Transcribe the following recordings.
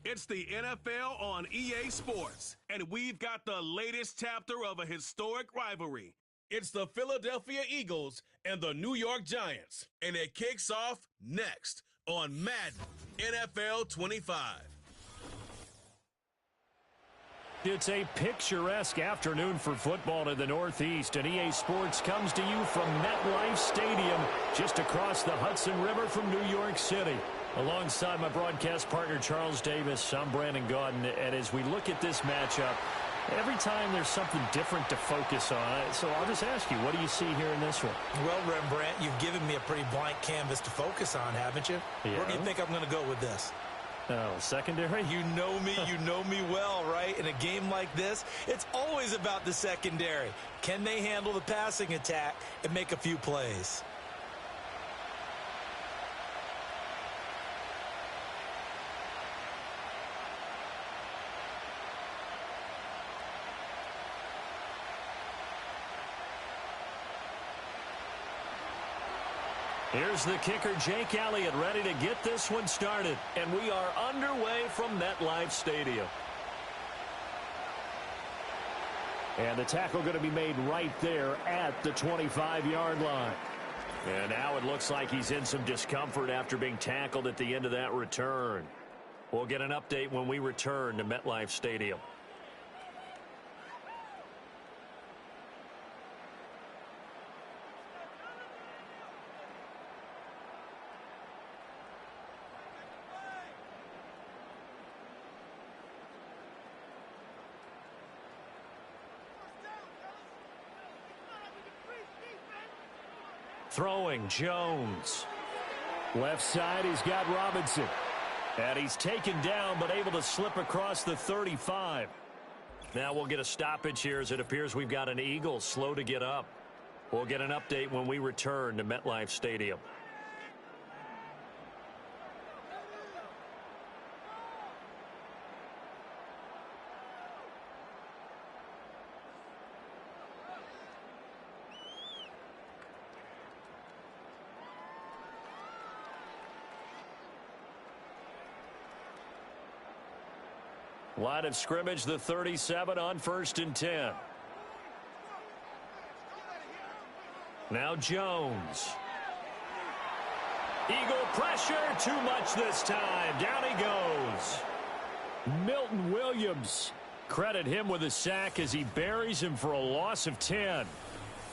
It's the NFL on EA Sports, and we've got the latest chapter of a historic rivalry. It's the Philadelphia Eagles and the New York Giants, and it kicks off next on Madden NFL 25. It's a picturesque afternoon for football in the Northeast, and EA Sports comes to you from MetLife Stadium, just across the Hudson River from New York City. Alongside my broadcast partner, Charles Davis, I'm Brandon Gaudin, and as we look at this matchup, every time there's something different to focus on. So I'll just ask you, what do you see here in this one? Well, Rembrandt, you've given me a pretty blank canvas to focus on, haven't you? Yeah. Where do you think I'm going to go with this? Oh, secondary? You know me well, right? In a game like this, it's always about the secondary. Can they handle the passing attack and make a few plays? Here's the kicker, Jake Elliott, ready to get this one started. And we are underway from MetLife Stadium. And the tackle going to be made right there at the 25-yard line. And now it looks like he's in some discomfort after being tackled at the end of that return. We'll get an update when we return to MetLife Stadium. Throwing, Jones. Left side, he's got Robinson. And he's taken down, but able to slip across the 35. Now we'll get a stoppage here as it appears we've got an Eagle slow to get up. We'll get an update when we return to MetLife Stadium. Line of scrimmage, the 37 on 1st and 10. Now Jones. Eagle pressure, too much this time. Down he goes. Milton Williams. Credit him with a sack as he buries him for a loss of 10.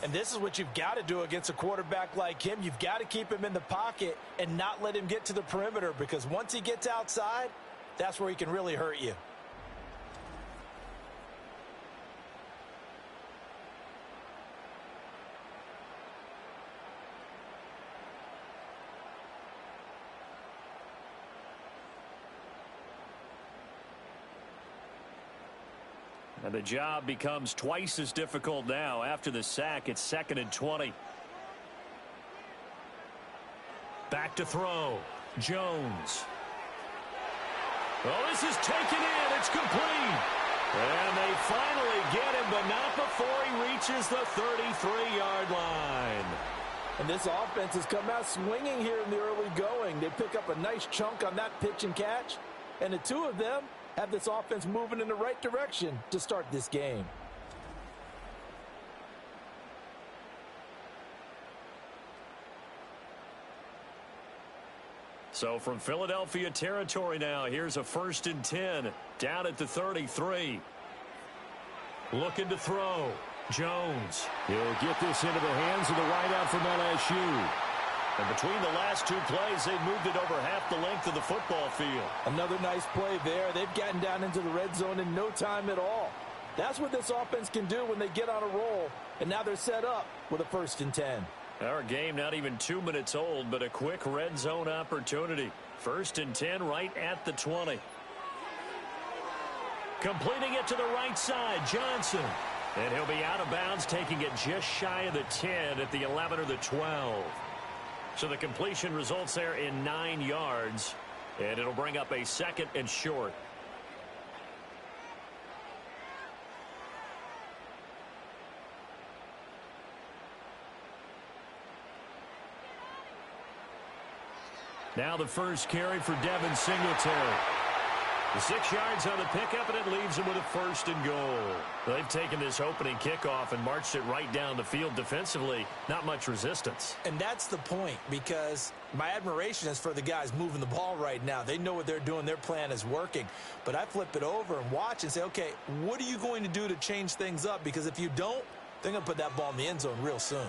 And this is what you've got to do against a quarterback like him. You've got to keep him in the pocket and not let him get to the perimeter, because once he gets outside, that's where he can really hurt you. And the job becomes twice as difficult now. After the sack, it's 2nd and 20. Back to throw. Jones. Oh, this is taken in. It's complete. And they finally get him, but not before he reaches the 33-yard line. And this offense has come out swinging here in the early going. They pick up a nice chunk on that pitch and catch. And the two of them have this offense moving in the right direction to start this game. So from Philadelphia territory now, here's a 1st and 10 down at the 33. Looking to throw. Jones. He'll get this into the hands of the wideout from LSU. And between the last two plays, they've moved it over half the length of the football field. Another nice play there. They've gotten down into the red zone in no time at all. That's what this offense can do when they get on a roll. And now they're set up with a 1st and 10. Our game not even 2 minutes old, but a quick red zone opportunity. 1st and 10 right at the 20. Completing it to the right side, Johnson. And he'll be out of bounds, taking it just shy of the 10 at the 11 or the 12. So the completion results there in 9 yards, and it'll bring up a 2nd and short. Now the first carry for Devin Singletary. The 6 yards on the pickup, and it leaves them with a 1st and goal. They've taken this opening kickoff and marched it right down the field defensively. Not much resistance. And that's the point, because my admiration is for the guys moving the ball right now. They know what they're doing. Their plan is working. But I flip it over and watch and say, okay, what are you going to do to change things up? Because if you don't, they're going to put that ball in the end zone real soon.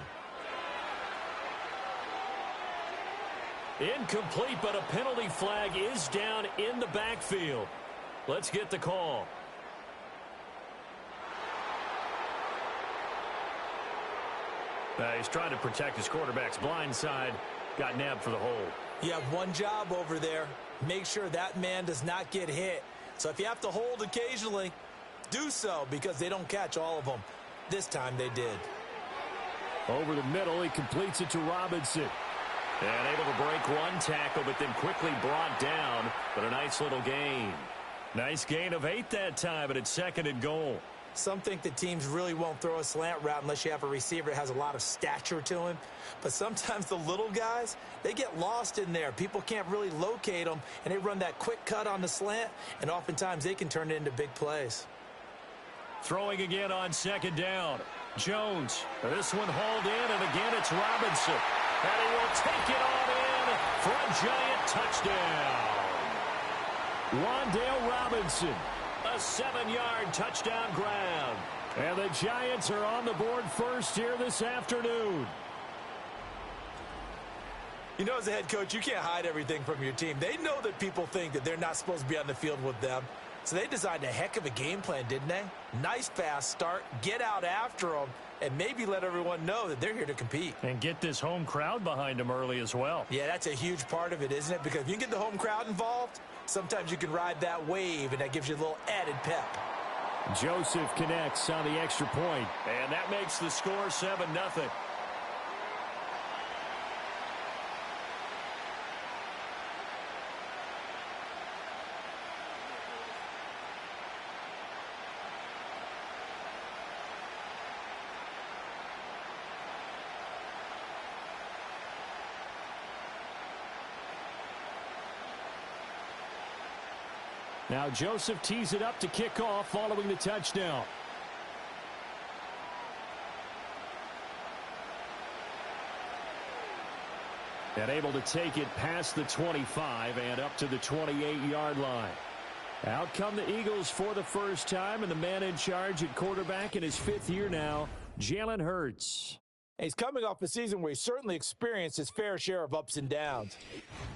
Incomplete, but a penalty flag is down in the backfield. Let's get the call. He's trying to protect his quarterback's blind side. Got nabbed for the hold. You have one job over there. Make sure that man does not get hit. So if you have to hold occasionally, do so, because they don't catch all of them. This time they did. Over the middle, he completes it to Robinson. And able to break one tackle, but then quickly brought down. But a nice little gain. Nice gain of 8 that time, but it's 2nd and goal. Some think the teams really won't throw a slant route unless you have a receiver that has a lot of stature to him. But sometimes the little guys, they get lost in there. People can't really locate them, and they run that quick cut on the slant, and oftentimes they can turn it into big plays. Throwing again on 2nd down. Jones. This one hauled in, and again it's Robinson. And he will take it on in for a giant touchdown. Wan'Dale Robinson, a 7-yard touchdown grab. And the Giants are on the board first here this afternoon. You know, as a head coach, you can't hide everything from your team. They know that people think that they're not supposed to be on the field with them. So they designed a heck of a game plan, didn't they? Nice fast start, get out after them, and maybe let everyone know that they're here to compete. And get this home crowd behind them early as well. Yeah, that's a huge part of it, isn't it? Because if you can get the home crowd involved, sometimes you can ride that wave, and that gives you a little added pep. Joseph connects on the extra point. And that makes the score 7-0. Now Joseph tees it up to kick off following the touchdown. And able to take it past the 25 and up to the 28-yard line. Out come the Eagles for the first time, and the man in charge at quarterback in his 5th year now, Jalen Hurts. He's coming off a season where he certainly experienced his fair share of ups and downs.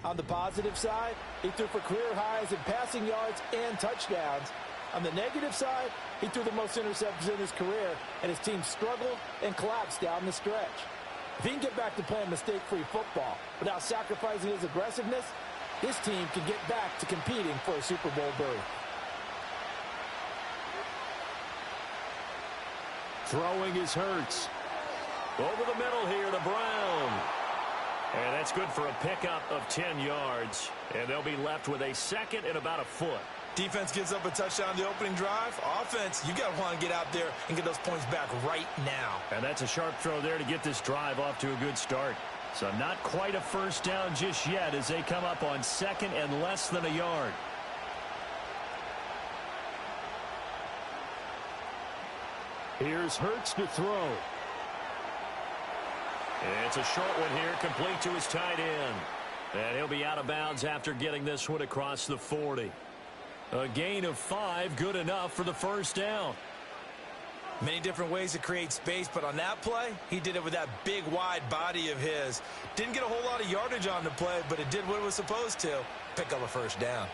On the positive side, he threw for career highs in passing yards and touchdowns. On the negative side, he threw the most interceptions in his career, and his team struggled and collapsed down the stretch. If he can get back to playing mistake-free football without sacrificing his aggressiveness, his team can get back to competing for a Super Bowl berth. Throwing is Hurts. Over the middle here to Brown. And that's good for a pickup of 10 yards. And they'll be left with a 2nd and about a foot. Defense gives up a touchdown on the opening drive. Offense, you got to want to get out there and get those points back right now. And that's a sharp throw there to get this drive off to a good start. So not quite a first down just yet as they come up on 2nd and less than a yard. Here's Hurts to throw. It's a short one here, complete to his tight end. And he'll be out of bounds after getting this one across the 40. A gain of 5, good enough for the first down. Many different ways to create space, but on that play, he did it with that big, wide body of his. Didn't get a whole lot of yardage on the play, but it did what it was supposed to. Pick up a first down.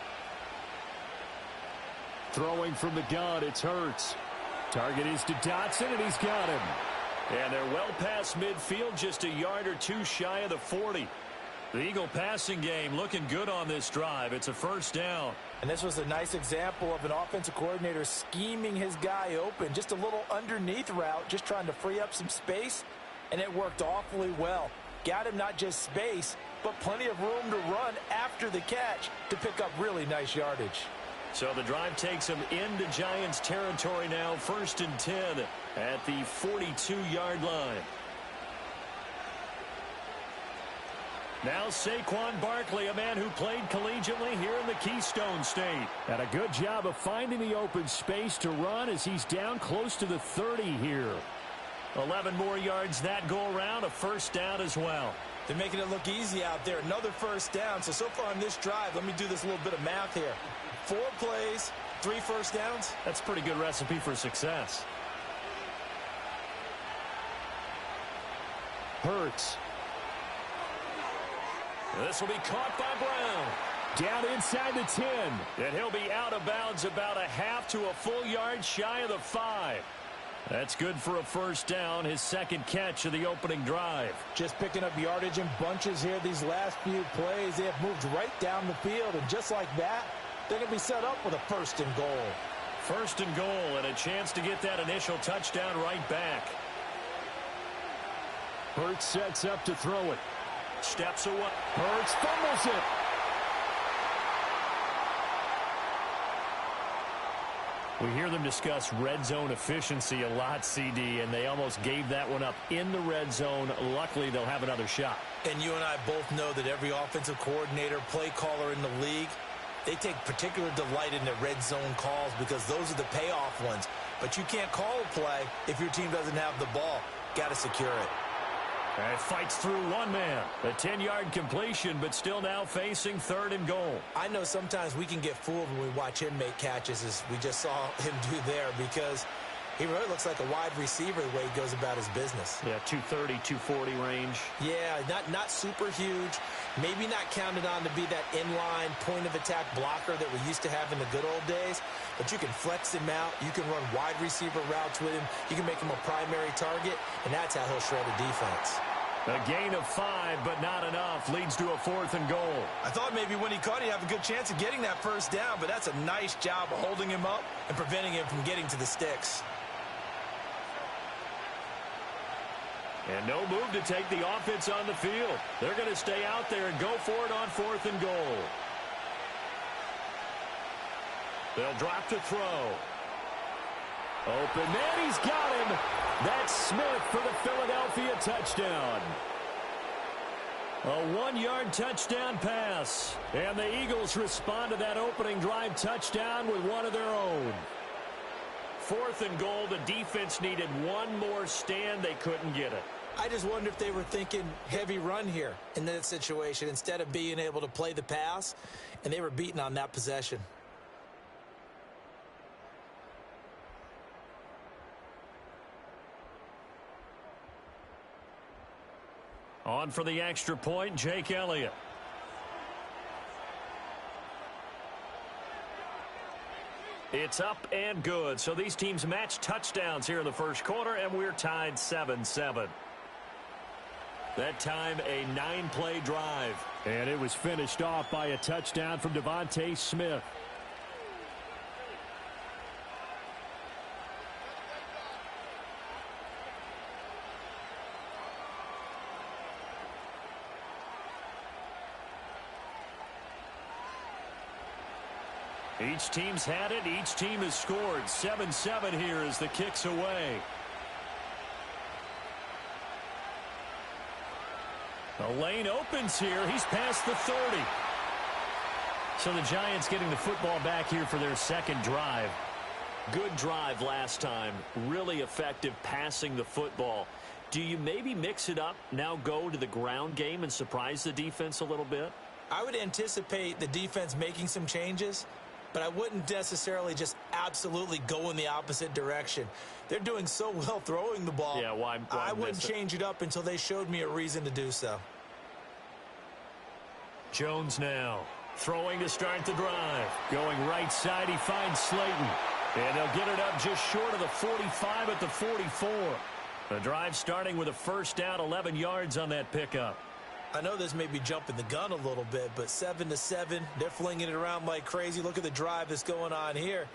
Throwing from the gun, it's Hurts. Target is to Dotson, and he's got him. And they're well past midfield, just a yard or two shy of the 40. The Eagle passing game looking good on this drive. It's a first down. And this was a nice example of an offensive coordinator scheming his guy open. Just a little underneath route, just trying to free up some space, and it worked awfully well. Got him not just space, but plenty of room to run after the catch to pick up really nice yardage. So the drive takes him into Giants territory now, 1st and 10 at the 42-yard line. Now Saquon Barkley, a man who played collegiately here in the Keystone State. And a good job of finding the open space to run as he's down close to the 30 here. 11 more yards that go around, a first down as well. They're making it look easy out there. Another first down. So far on this drive, let me do this little bit of math here. 4 plays, 3 first downs. That's a pretty good recipe for success. Hurts. This will be caught by Brown. Down inside the 10. And he'll be out of bounds about a half to a full yard shy of the 5. That's good for a first down, his second catch of the opening drive. Just picking up yardage in bunches here these last few plays. They have moved right down the field, and just like that, they're going to be set up with a first and goal. First and goal, and a chance to get that initial touchdown right back. Hurts sets up to throw it. Steps away. Hurts fumbles it. We hear them discuss red zone efficiency a lot, CD, and they almost gave that one up in the red zone. Luckily, they'll have another shot. And you and I both know that every offensive coordinator, play caller in the league, they take particular delight in the red zone calls because those are the payoff ones. But you can't call a play if your team doesn't have the ball. Got to secure it. And it fights through one man. A 10-yard completion, but still now facing third and goal. I know sometimes we can get fooled when we watch him make catches, as we just saw him do there, because he really looks like a wide receiver the way he goes about his business. Yeah, 230, 240 range. Yeah, not super huge. Maybe not counted on to be that inline point-of-attack blocker that we used to have in the good old days, but you can flex him out. You can run wide receiver routes with him. You can make him a primary target, and that's how he'll shred a defense. A gain of 5, but not enough. Leads to a 4th and goal. I thought maybe when he caught, he'd have a good chance of getting that first down, but that's a nice job of holding him up and preventing him from getting to the sticks. And no move to take the offense on the field. They're going to stay out there and go for it on 4th and goal. They'll drop to throw. Open man, he's got him. That's Smith for the Philadelphia touchdown. A 1-yard touchdown pass. And the Eagles respond to that opening drive touchdown with one of their own. 4th and goal, the defense needed one more stand. They couldn't get it. I just wonder if they were thinking heavy run here in that situation instead of being able to play the pass, and they were beaten on that possession. On for the extra point, Jake Elliott. It's up and good. So these teams match touchdowns here in the first quarter, and we're tied 7-7. That time, a 9-play drive. And it was finished off by a touchdown from Devontae Smith. Each team's had it. Each team has scored. 7-7 here as the kick's away. The lane opens here. He's past the 30. So the Giants getting the football back here for their second drive. Good drive last time. Really effective passing the football. Do you maybe mix it up, now go to the ground game and surprise the defense a little bit? I would anticipate the defense making some changes, but I wouldn't necessarily just absolutely go in the opposite direction. They're doing so well throwing the ball. Yeah, why I wouldn't change it up until they showed me a reason to do so. Jones now throwing to start the drive. Going right side, he finds Slayton. And they'll get it up just short of the 45 at the 44. The drive starting with a first down, 11 yards on that pickup. I know this may be jumping the gun a little bit, but 7-7, they're flinging it around like crazy. Look at the drive that's going on here.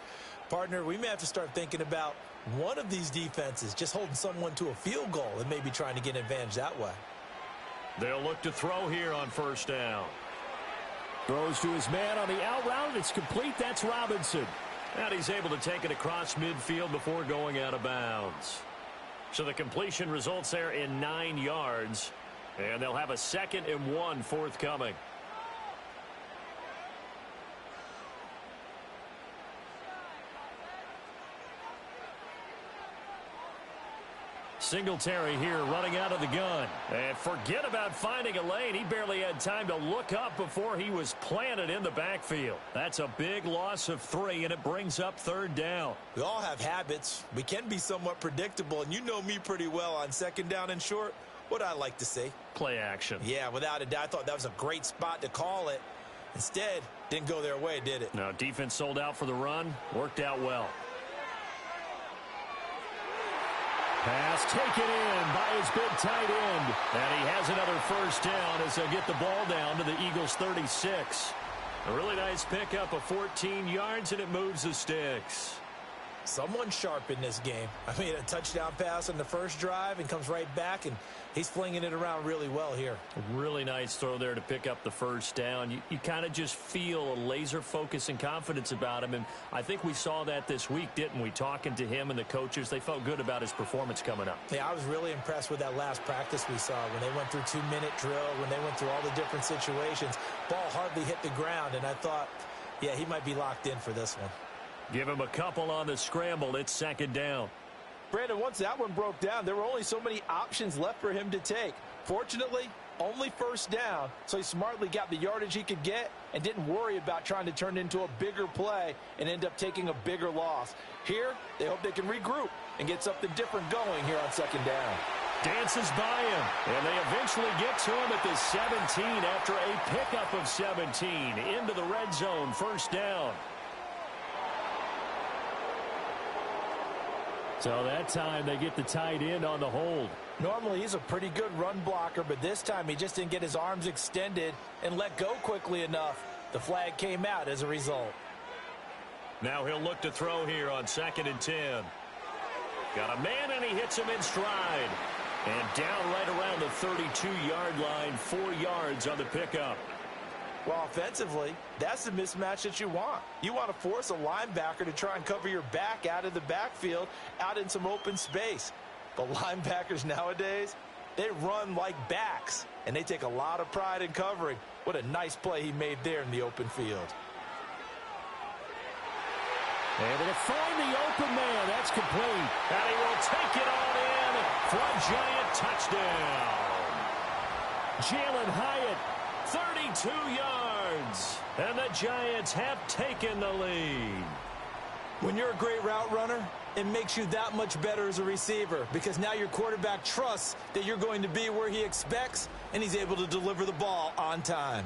Partner, we may have to start thinking about one of these defenses just holding someone to a field goal and maybe trying to get an advantage that way. They'll look to throw here on first down. Throws to his man on the out route. It's complete. That's Robinson. And he's able to take it across midfield before going out of bounds. So the completion results there in 9 yards. And they'll have a 2nd and 1 forthcoming. Singletary here running out of the gun. And forget about finding a lane. He barely had time to look up before he was planted in the backfield. That's a big loss of 3, and it brings up 3rd down. We all have habits. We can be somewhat predictable, and you know me pretty well on 2nd down and short. What I like to see. Play action. Yeah, without a doubt. I thought that was a great spot to call it. Instead, didn't go their way, did it? No, defense sold out for the run. Worked out well. Pass taken in by his big tight end. And he has another 1st down as they'll get the ball down to the Eagles' 36. A really nice pickup of 14 yards, and it moves the sticks. Someone sharp in this game. I mean, a touchdown pass on the first drive and comes right back, and he's flinging it around really well here. A really nice throw there to pick up the 1st down. You kind of just feel a laser focus and confidence about him, and I think we saw that this week, didn't we? Talking to him and the coaches, they felt good about his performance coming up. Yeah, I was really impressed with that last practice we saw when they went through 2-minute drill, when they went through all the different situations. Ball hardly hit the ground, and I thought, yeah, he might be locked in for this one. Give him a couple on the scramble. It's 2nd down. Brandon, once that one broke down, there were only so many options left for him to take. Fortunately, only 1st down, so he smartly got the yardage he could get and didn't worry about trying to turn it into a bigger play and end up taking a bigger loss. Here, they hope they can regroup and get something different going here on 2nd down. Dances by him, and they eventually get to him at the 17 after a pickup of 17 into the red zone. 1st down. So that time they get the tight end on the hold. Normally he's a pretty good run blocker, but this time he just didn't get his arms extended and let go quickly enough. The flag came out as a result. Now he'll look to throw here on 2nd and 10. Got a man, and he hits him in stride. And down right around the 32-yard line, 4 yards on the pickup. Well, offensively, that's the mismatch that you want. You want to force a linebacker to try and cover your back out of the backfield, out in some open space. But linebackers nowadays, they run like backs, and they take a lot of pride in covering. What a nice play he made there in the open field. Able to find the open man. That's complete. And he will take it on in for a giant touchdown. Jalen Hyatt, 32 yards. And the Giants have taken the lead. When you're a great route runner, it makes you that much better as a receiver because now your quarterback trusts that you're going to be where he expects, and he's able to deliver the ball on time.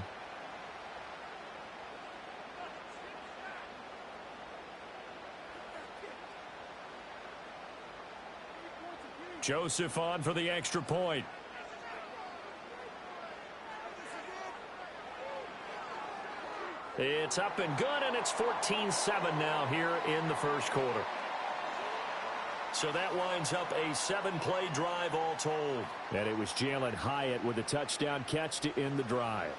Joseph on for the extra point. It's up and good, and it's 14-7 now here in the 1st quarter. So that winds up a 7-play drive all told. And it was Jalen Hyatt with a touchdown catch to end the drive.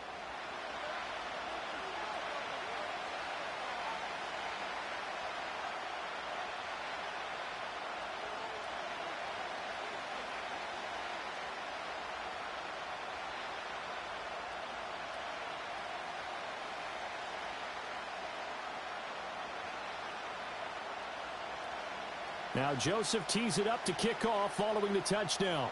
Now Joseph tees it up to kick off following the touchdown.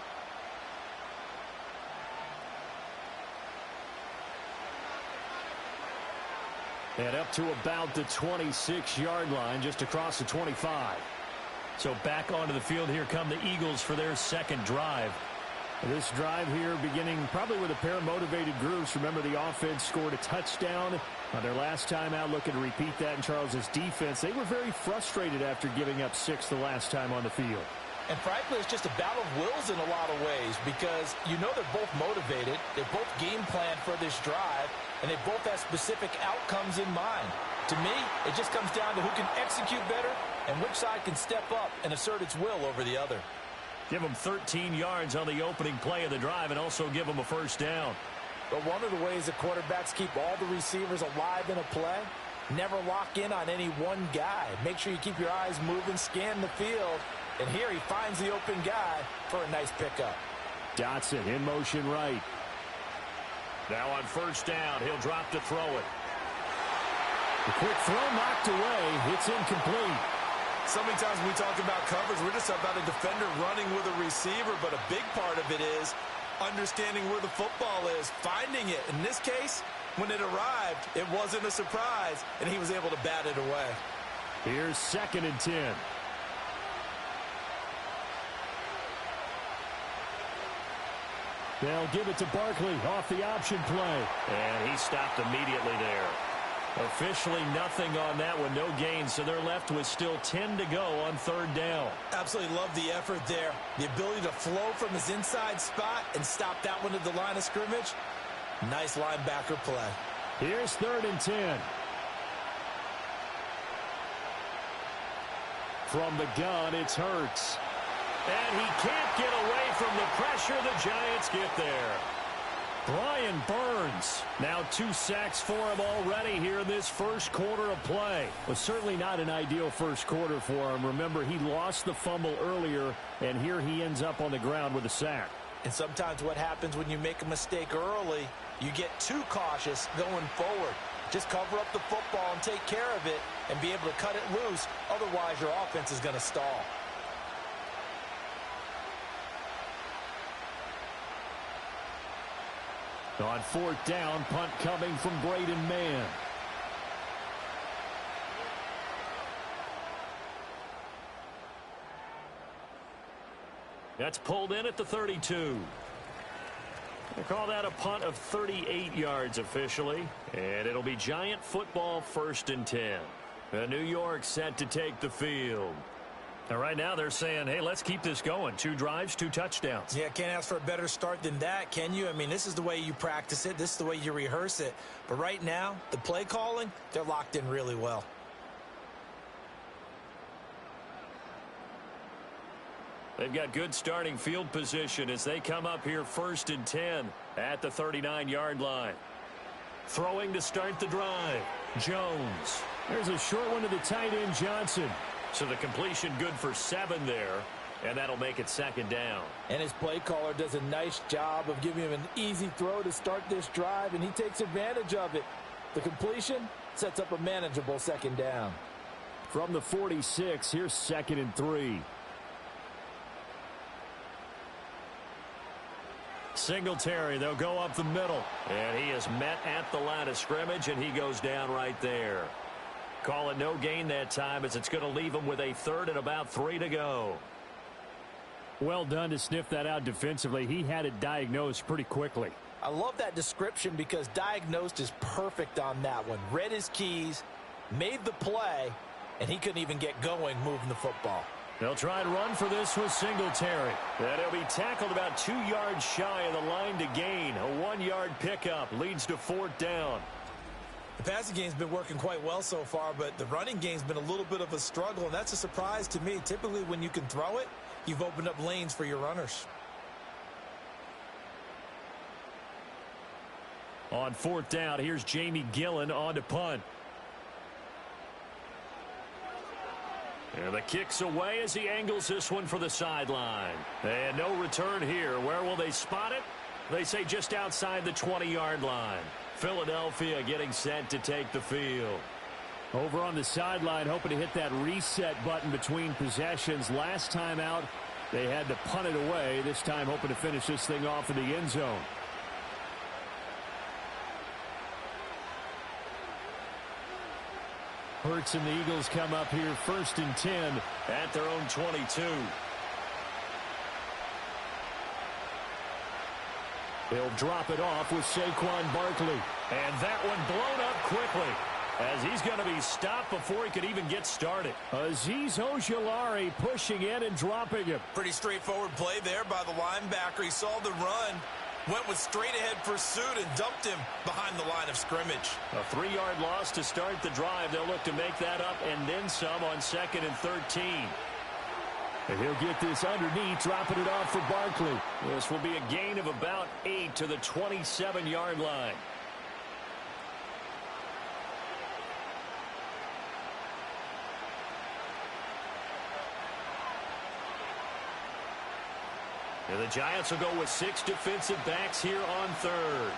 And up to about the 26-yard line, just across the 25. So back onto the field, here come the Eagles for their 2nd drive. This drive here beginning probably with a pair of motivated groups. Remember, the offense scored a touchdown on their last time out, looking to repeat that in Charles's defense. They were very frustrated after giving up 6 the last time on the field. And frankly, it's just a battle of wills in a lot of ways because you know they're both motivated, they're both game planned for this drive, and they both have specific outcomes in mind. To me, it just comes down to who can execute better and which side can step up and assert its will over the other. Give them 13 yards on the opening play of the drive and also give them a 1st down. But one of the ways that quarterbacks keep all the receivers alive in a play, never lock in on any one guy. Make sure you keep your eyes moving, scan the field, and here he finds the open guy for a nice pickup. Dotson in motion right. Now on first down, he'll drop to throw it. The quick throw knocked away. It's incomplete. So many times when we talk about coverage, we're just about a defender running with a receiver, but a big part of it is understanding where the football is, finding it. In this case, when it arrived, it wasn't a surprise, and he was able to bat it away. Here's 2nd and 10. They'll give it to Barkley off the option play. And he stopped immediately there. Officially nothing on that one, no gain, so they're left with still 10 to go on 3rd down. Absolutely love the effort there. The ability to flow from his inside spot and stop that one at the line of scrimmage. Nice linebacker play. Here's 3rd and 10. From the gun, it's Hurts. And he can't get away from the pressure. The Giants get there. Brian Burns, now 2 sacks for him already here in this first quarter of play. Was certainly not an ideal first quarter for him. Remember, he lost the fumble earlier, and here he ends up on the ground with a sack. And sometimes what happens when you make a mistake early, you get too cautious going forward. Just cover up the football and take care of it and be able to cut it loose. Otherwise, your offense is going to stall. On 4th down, punt coming from Braden Mann. That's pulled in at the 32. They call that a punt of 38 yards officially. And it'll be Giant football 1st and 10. New York set to take the field. Now, right now, they're saying, hey, let's keep this going. 2 drives, 2 touchdowns. Yeah, can't ask for a better start than that, can you? I mean, this is the way you practice it. This is the way you rehearse it. But right now, the play calling, they're locked in really well. They've got good starting field position as they come up here 1st and 10 at the 39-yard line. Throwing to start the drive. Jones. There's a short one to the tight end, Johnson. So the completion good for 7 there, and that'll make it 2nd down. And his play caller does a nice job of giving him an easy throw to start this drive, and he takes advantage of it. The completion sets up a manageable 2nd down. From the 46, here's 2nd and 3. Singletary, they'll go up the middle. And he is met at the line of scrimmage, and he goes down right there. Call it no gain that time as it's going to leave him with a 3rd and about 3 to go. Well done to sniff that out defensively. He had it diagnosed pretty quickly. I love that description because diagnosed is perfect on that one. Read his keys, made the play, and he couldn't even get going moving the football. They'll try and run for this with Singletary. And he'll be tackled about 2 yards shy of the line to gain. A 1-yard pickup leads to 4th down. The passing game's been working quite well so far, but the running game's been a little bit of a struggle, and that's a surprise to me. Typically, when you can throw it, you've opened up lanes for your runners. On 4th down, here's Jamie Gillen on to punt. And the kick's away as he angles this one for the sideline. And no return here. Where will they spot it? They say just outside the 20-yard line. Philadelphia getting set to take the field. Over on the sideline, hoping to hit that reset button between possessions. Last time out, they had to punt it away. This time hoping to finish this thing off in the end zone. Hurts and the Eagles come up here 1st and 10 at their own 22. They'll drop it off with Saquon Barkley. And that one blown up quickly as he's going to be stopped before he could even get started. Azeez Ojulari pushing in and dropping him. Pretty straightforward play there by the linebacker. He saw the run, went with straight-ahead pursuit, and dumped him behind the line of scrimmage. A 3-yard loss to start the drive. They'll look to make that up and then some on 2nd and 13. And he'll get this underneath, dropping it off for Barkley. This will be a gain of about 8 to the 27-yard line. And the Giants will go with 6 defensive backs here on third.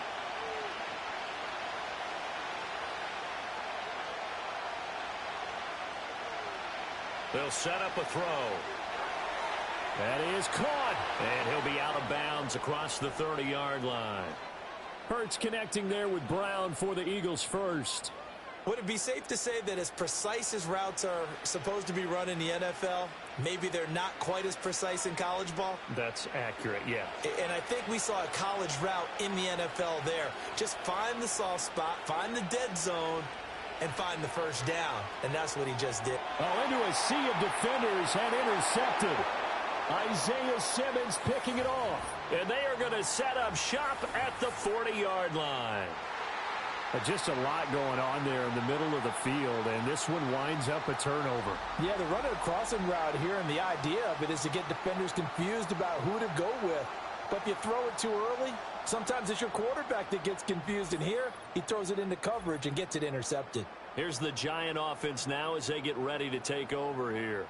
They'll set up a throw. That is caught. And he'll be out of bounds across the 30-yard line. Hurts connecting there with Brown for the Eagles first. Would it be safe to say that as precise as routes are supposed to be run in the NFL, maybe they're not quite as precise in college ball? That's accurate, yeah. And I think we saw a college route in the NFL there. Just find the soft spot, find the dead zone, and find the first down. And that's what he just did. Oh, into a sea of defenders and intercepted. Isaiah Simmons picking it off. And they are going to set up shop at the 40-yard line. Just a lot going on there in the middle of the field, and this one winds up a turnover. Yeah, they're running a crossing route here, and the idea of it is to get defenders confused about who to go with. But if you throw it too early, sometimes it's your quarterback that gets confused, and here he throws it into coverage and gets it intercepted. Here's the Giant offense now as they get ready to take over here.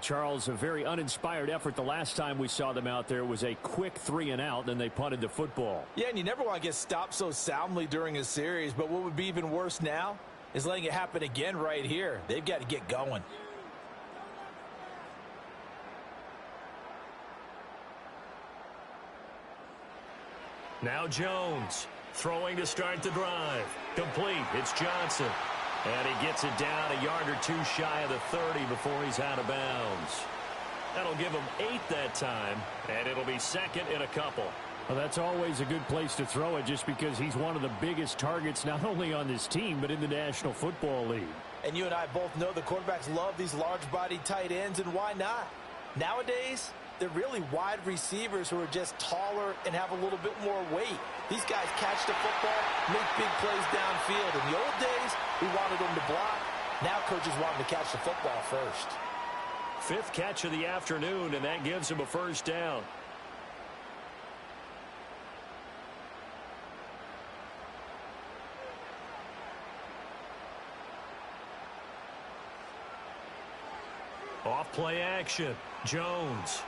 Charles, a very uninspired effort the last time we saw them out there was a quick 3-and-out, then they punted the football. Yeah, and you never want to get stopped so soundly during a series, but what would be even worse now is letting it happen again right here. They've got to get going. Now Jones throwing to start the drive. Complete. It's Johnson. And he gets it down a yard or two shy of the 30 before he's out of bounds. That'll give him 8 that time, and it'll be second in a couple. Well, that's always a good place to throw it just because he's one of the biggest targets not only on this team but in the National Football League. And you and I both know the quarterbacks love these large-bodied tight ends, and why not? Nowadays, they're really wide receivers who are just taller and have a little bit more weight. These guys catch the football, make big plays downfield. In the old days, we wanted them to block. Now coaches want them to catch the football first. 5th catch of the afternoon, and that gives him a first down. Off play action. Jones.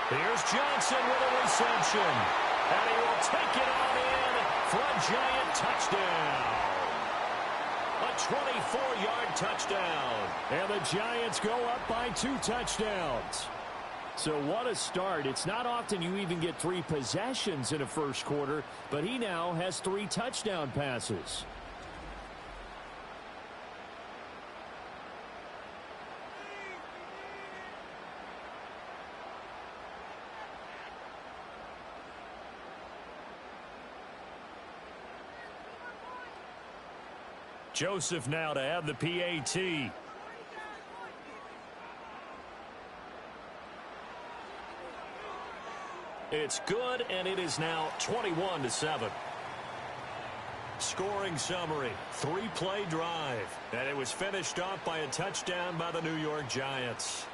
Here's Johnson with a reception. And he will take it on in for a Giant touchdown. A 24-yard touchdown. And the Giants go up by 2 touchdowns. So what a start. It's not often you even get 3 possessions in a first quarter, but he now has 3 touchdown passes. Joseph now to have the PAT. It's good, and it is now 21-7. Scoring summary, 3-play drive, and it was finished off by a touchdown by the New York Giants.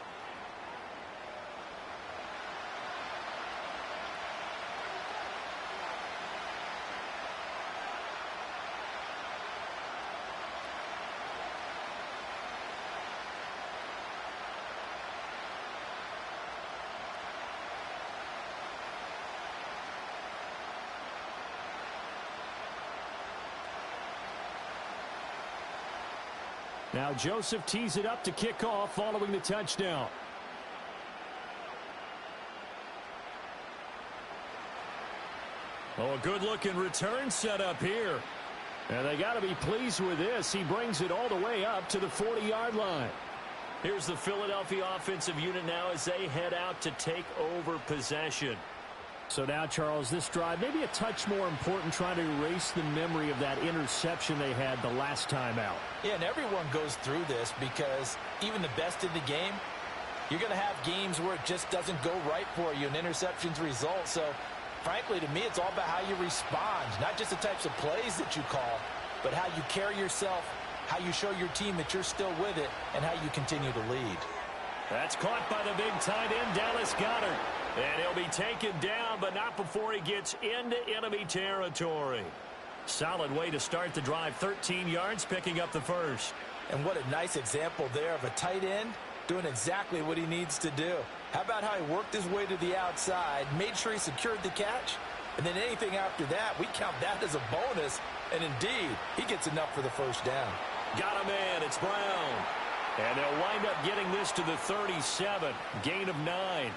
Now Joseph tees it up to kick off following the touchdown. Oh, a good-looking return set up here. And they got to be pleased with this. He brings it all the way up to the 40-yard line. Here's the Philadelphia offensive unit now as they head out to take over possession. So now, Charles, this drive maybe a touch more important, trying to erase the memory of that interception they had the last time out. Yeah, and everyone goes through this because even the best in the game, you're going to have games where it just doesn't go right for you and interceptions result. So, frankly, to me, it's all about how you respond, not just the types of plays that you call, but how you carry yourself, how you show your team that you're still with it, and how you continue to lead. That's caught by the big tight end, Dallas Goedert. And he'll be taken down, but not before he gets into enemy territory. Solid way to start the drive. 13 yards, picking up the first. And what a nice example there of a tight end doing exactly what he needs to do. How about how he worked his way to the outside, made sure he secured the catch, and then anything after that, we count that as a bonus. And indeed, he gets enough for the first down. Got him in. It's Brown. And they'll wind up getting this to the 37. Gain of 9.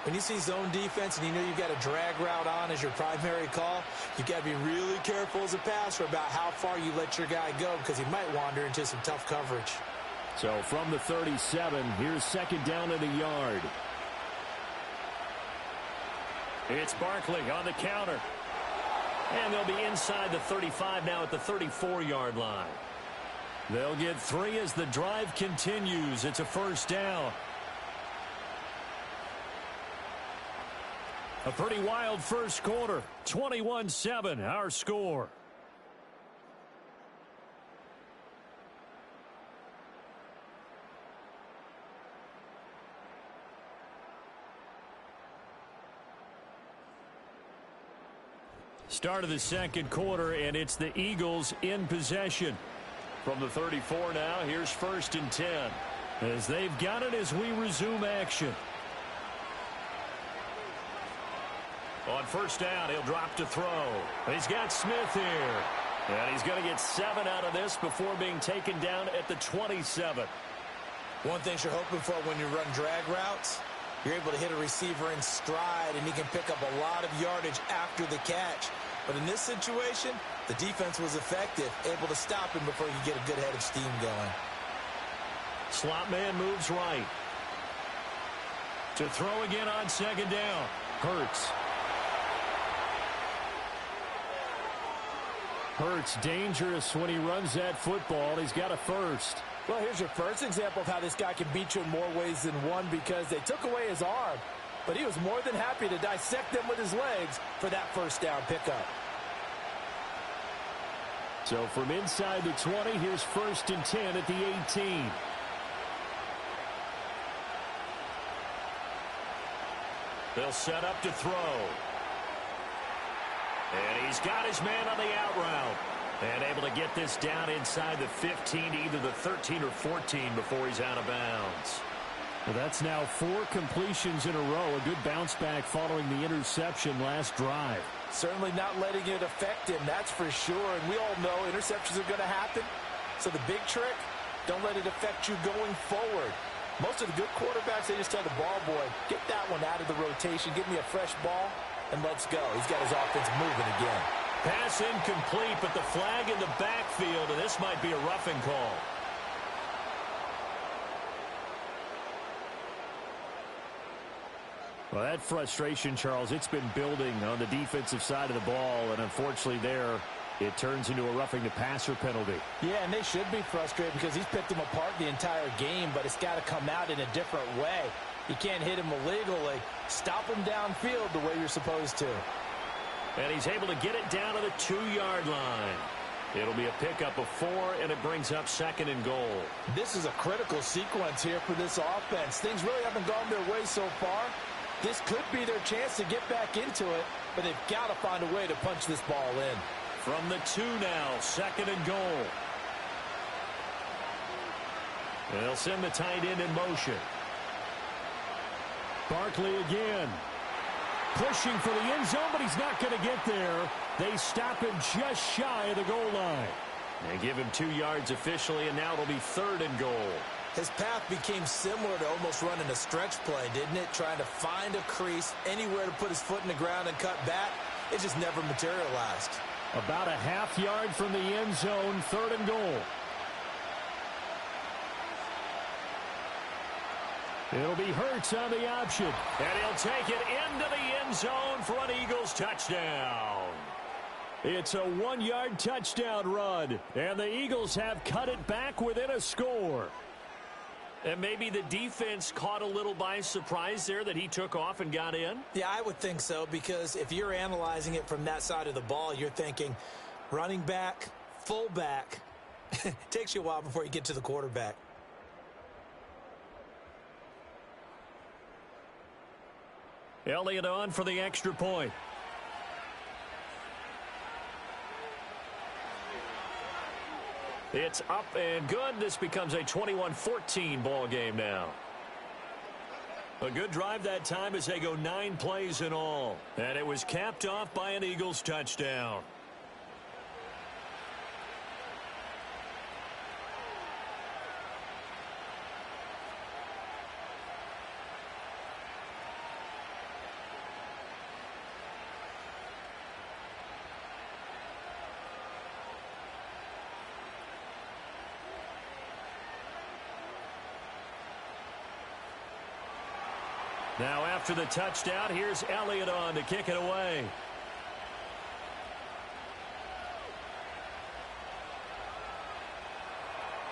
When you see zone defense and you know you've got a drag route on as your primary call, you've got to be really careful as a passer about how far you let your guy go because he might wander into some tough coverage. So from the 37, here's second down and a yard. It's Barkley on the counter. And they'll be inside the 35 now at the 34-yard line. They'll get 3 as the drive continues. It's a first down. A pretty wild first quarter. 21-7, our score. Start of the second quarter, and it's the Eagles in possession. From the 34 now, here's 1st and 10. As they've got it as we resume action. On first down, he'll drop to throw. He's got Smith here. And he's going to get 7 out of this before being taken down at the 27. One thing you're hoping for when you run drag routes, you're able to hit a receiver in stride, and he can pick up a lot of yardage after the catch. But in this situation, the defense was effective, able to stop him before you get a good head of steam going. Slot man moves right. To throw again on second down. Hurts. Hurts dangerous when he runs that football. He's got a first. Well, here's your first example of how this guy can beat you in more ways than one because they took away his arm, but he was more than happy to dissect them with his legs for that first down pickup. So from inside the 20, here's 1st and 10 at the 18. They'll set up to throw. And he's got his man on the out route. And able to get this down inside the 15, either the 13 or 14 before he's out of bounds. Well, that's now 4 completions in a row. A good bounce back following the interception last drive. Certainly not letting it affect him, that's for sure. And we all know interceptions are going to happen. So the big trick, don't let it affect you going forward. Most of the good quarterbacks, they just tell the ball boy, get that one out of the rotation, give me a fresh ball, and let's go. He's got his offense moving again. Pass incomplete, but the flag in the backfield, and this might be a roughing call. Well, that frustration, Charles, it's been building on the defensive side of the ball, and unfortunately there, it turns into a roughing the passer penalty. Yeah, and they should be frustrated because he's picked them apart the entire game, but it's got to come out in a different way. You can't hit him illegally. Stop him downfield the way you're supposed to. And he's able to get it down to the 2-yard line. It'll be a pickup of 4, and it brings up 2nd and goal. This is a critical sequence here for this offense. Things really haven't gone their way so far. This could be their chance to get back into it, but they've got to find a way to punch this ball in. From the 2 now, 2nd and goal. And they'll send the tight end in motion. Barkley again. Pushing for the end zone, but he's not going to get there. They stop him just shy of the goal line. They give him 2 yards officially, and now it'll be 3rd and goal. His path became similar to almost running a stretch play, didn't it? Trying to find a crease, anywhere to put his foot in the ground and cut back. It just never materialized. About a half yard from the end zone, 3rd and goal. It'll be Hurts on the option. And he'll take it into the end zone for an Eagles touchdown. It's a 1-yard touchdown run, and the Eagles have cut it back within a score. And maybe the defense caught a little by surprise there that he took off and got in? Yeah, I would think so, because if you're analyzing it from that side of the ball, you're thinking running back, fullback. It takes you a while before you get to the quarterback. Elliott on for the extra point. It's up and good. This becomes a 21-14 ball game now. A good drive that time as they go 9 plays in all. And it was capped off by an Eagles touchdown. Now after the touchdown, here's Elliott on to kick it away.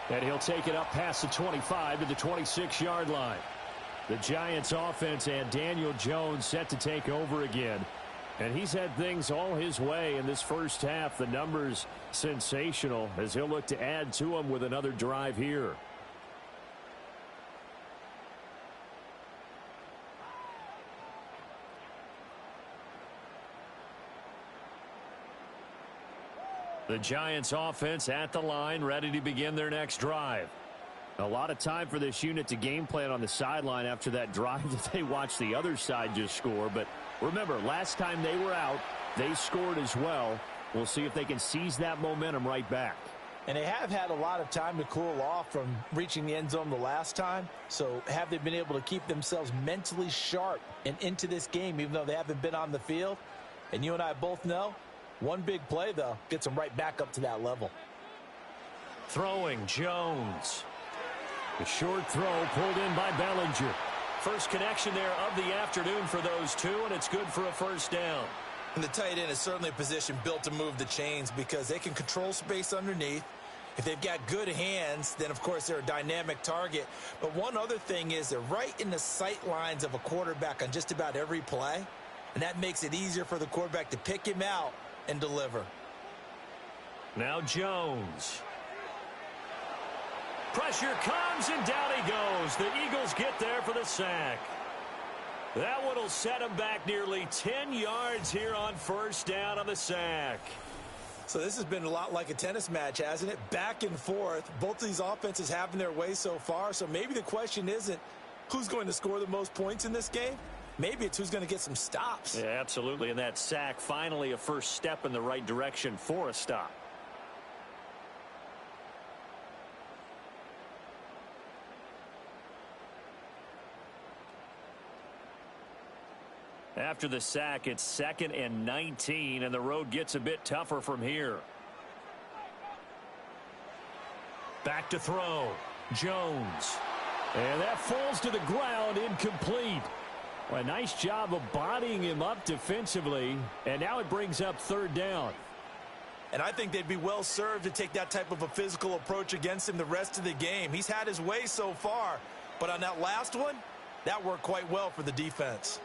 And he'll take it up past the 25 to the 26-yard line. The Giants offense and Daniel Jones set to take over again. And he's had things all his way in this first half. The numbers sensational as he'll look to add to them with another drive here. The Giants offense at the line, ready to begin their next drive. A lot of time for this unit to game plan on the sideline after that drive that they watched the other side just score. But remember, last time they were out, they scored as well. We'll see if they can seize that momentum right back. And they have had a lot of time to cool off from reaching the end zone the last time. So have they been able to keep themselves mentally sharp and into this game, even though they haven't been on the field? And you and I both know, one big play, though, gets them right back up to that level. Throwing, Jones. The short throw pulled in by Bellinger. First connection there of the afternoon for those two, and it's good for a first down. And the tight end is certainly a position built to move the chains because they can control space underneath. If they've got good hands, then, of course, they're a dynamic target. But one other thing is they're right in the sight lines of a quarterback on just about every play, and that makes it easier for the quarterback to pick him out and deliver. Now Jones. Pressure comes, and down he goes. The Eagles get there for the sack. That one will set him back nearly 10 yards here on first down on the sack. So this has been a lot like a tennis match, hasn't it? Back and forth. Both of these offenses having their way so far. So maybe the question isn't who's going to score the most points in this game. Maybe it's who's going to get some stops. Yeah, absolutely. And that sack, finally a first step in the right direction for a stop. After the sack, it's 2nd and 19, and the road gets a bit tougher from here. Back to throw. Jones. And that falls to the ground, incomplete. Well, a nice job of bodying him up defensively, and now it brings up third down. And I think they'd be well served to take that type of a physical approach against him the rest of the game. He's had his way so far, but on that last one, that worked quite well for the defense.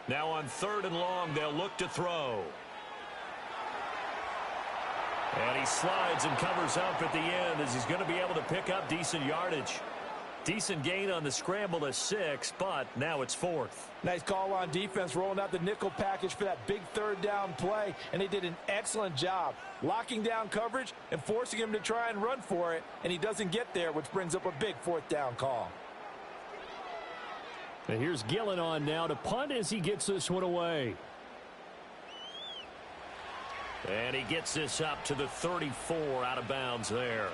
Now on 3rd and long, they'll look to throw. And he slides and covers up at the end as he's going to be able to pick up decent yardage. Decent gain on the scramble to 6, but now it's 4th. Nice call on defense, rolling out the nickel package for that big third down play, and they did an excellent job locking down coverage and forcing him to try and run for it, and he doesn't get there, which brings up a big 4th down call. And here's Gillen on now to punt as he gets this one away. And he gets this up to the 34 out of bounds there.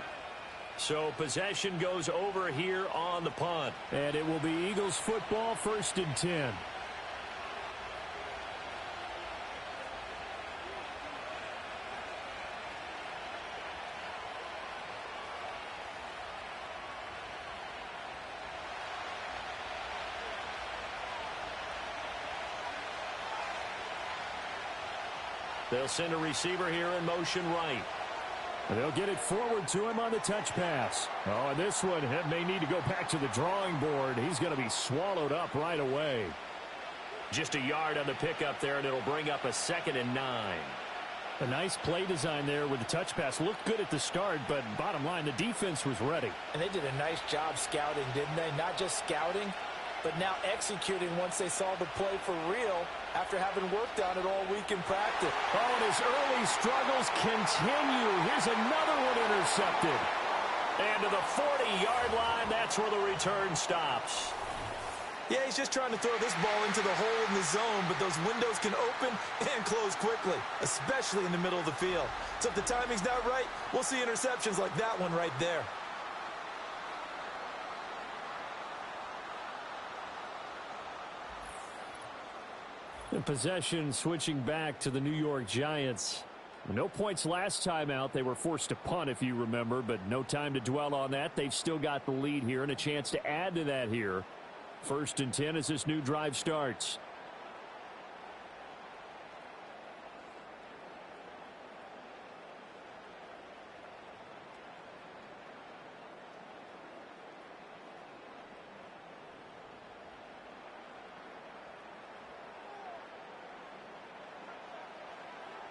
So possession goes over here on the punt. And it will be Eagles football, 1st and 10. They'll send a receiver here in motion right. And they'll get it forward to him on the touch pass. Oh, and this one may need to go back to the drawing board. He's going to be swallowed up right away. Just a yard on the pickup there, and it'll bring up a 2nd and 9. A nice play design there with the touch pass. Looked good at the start, but bottom line, the defense was ready. And they did a nice job scouting, didn't they? Not just scouting, but now executing once they saw the play for real after having worked on it all week in practice. Oh, and his early struggles continue. Here's another one intercepted. And to the 40-yard line, that's where the return stops. Yeah, he's just trying to throw this ball into the hole in the zone, but those windows can open and close quickly, especially in the middle of the field. So if the timing's not right, we'll see interceptions like that one right there. The possession switching back to the New York Giants. No points last time out. They were forced to punt, if you remember, but no time to dwell on that. They've still got the lead here and a chance to add to that here. 1st and 10 as this new drive starts.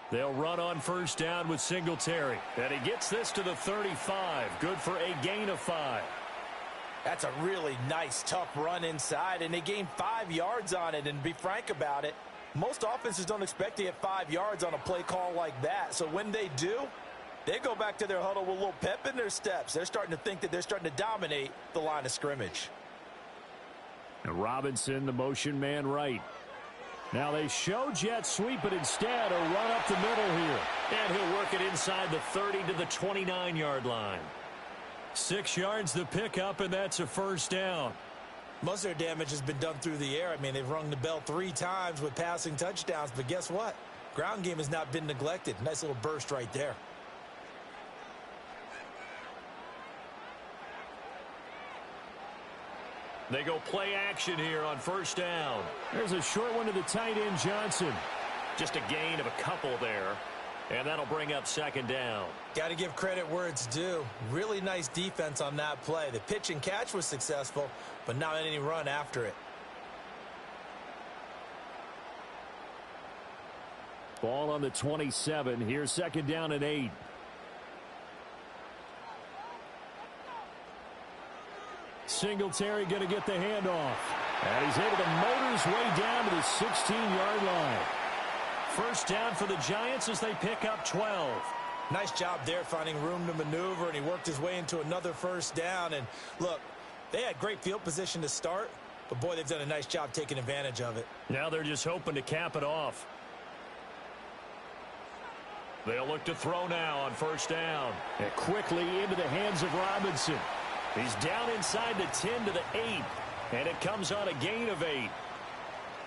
They'll run on 1st down with Singletary. And he gets this to the 35. Good for a gain of 5. That's a really nice, tough run inside, and they gained 5 yards on it. And to be frank about it, most offenses don't expect to get 5 yards on a play call like that. So when they do, they go back to their huddle with a little pep in their steps. They're starting to think that they're starting to dominate the line of scrimmage. And Robinson, the motion man right. Now they show jet sweep, but instead a run up the middle here. And he'll work it inside the 30 to the 29-yard line. 6 yards the pickup, and that's a 1st down. Most of their damage has been done through the air. I mean, they've rung the bell 3 times with passing touchdowns, but guess what? Ground game has not been neglected. Nice little burst right there. They go play action here on 1st down. There's a short one to the tight end, Johnson. Just a gain of a couple there. And that'll bring up 2nd down. Got to give credit where it's due. Really nice defense on that play. The pitch and catch was successful, but not any run after it. Ball on the 27. Here's 2nd down and 8. Singletary going to get the handoff. And he's able to motor his way down to the 16-yard line. 1st down for the Giants as they pick up 12. Nice job there finding room to maneuver, and he worked his way into another 1st down. And look, they had great field position to start, but boy, they've done a nice job taking advantage of it. Now they're just hoping to cap it off. They'll look to throw now on 1st down. And quickly into the hands of Robinson. He's down inside the 10 to the 8, and it comes on a gain of 8.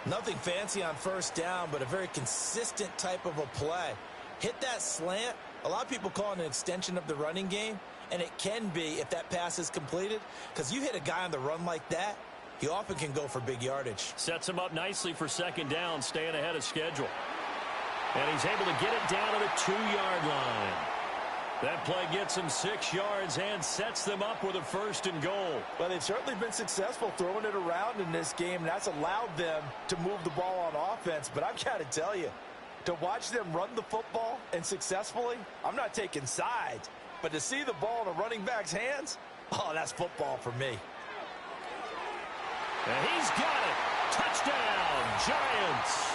Nothing fancy on 1st down, but a very consistent type of a play. Hit that slant. A lot of people call it an extension of the running game, and it can be if that pass is completed, because you hit a guy on the run like that, he often can go for big yardage. Sets him up nicely for 2nd down, staying ahead of schedule. And he's able to get it down to the 2-yard line. That play gets him 6 yards and sets them up with a 1st and goal. Well, they've certainly been successful throwing it around in this game, and that's allowed them to move the ball on offense. But I've got to tell you, to watch them run the football and successfully, I'm not taking sides, but to see the ball in a running back's hands, oh, that's football for me. And he's got it. Touchdown, Giants.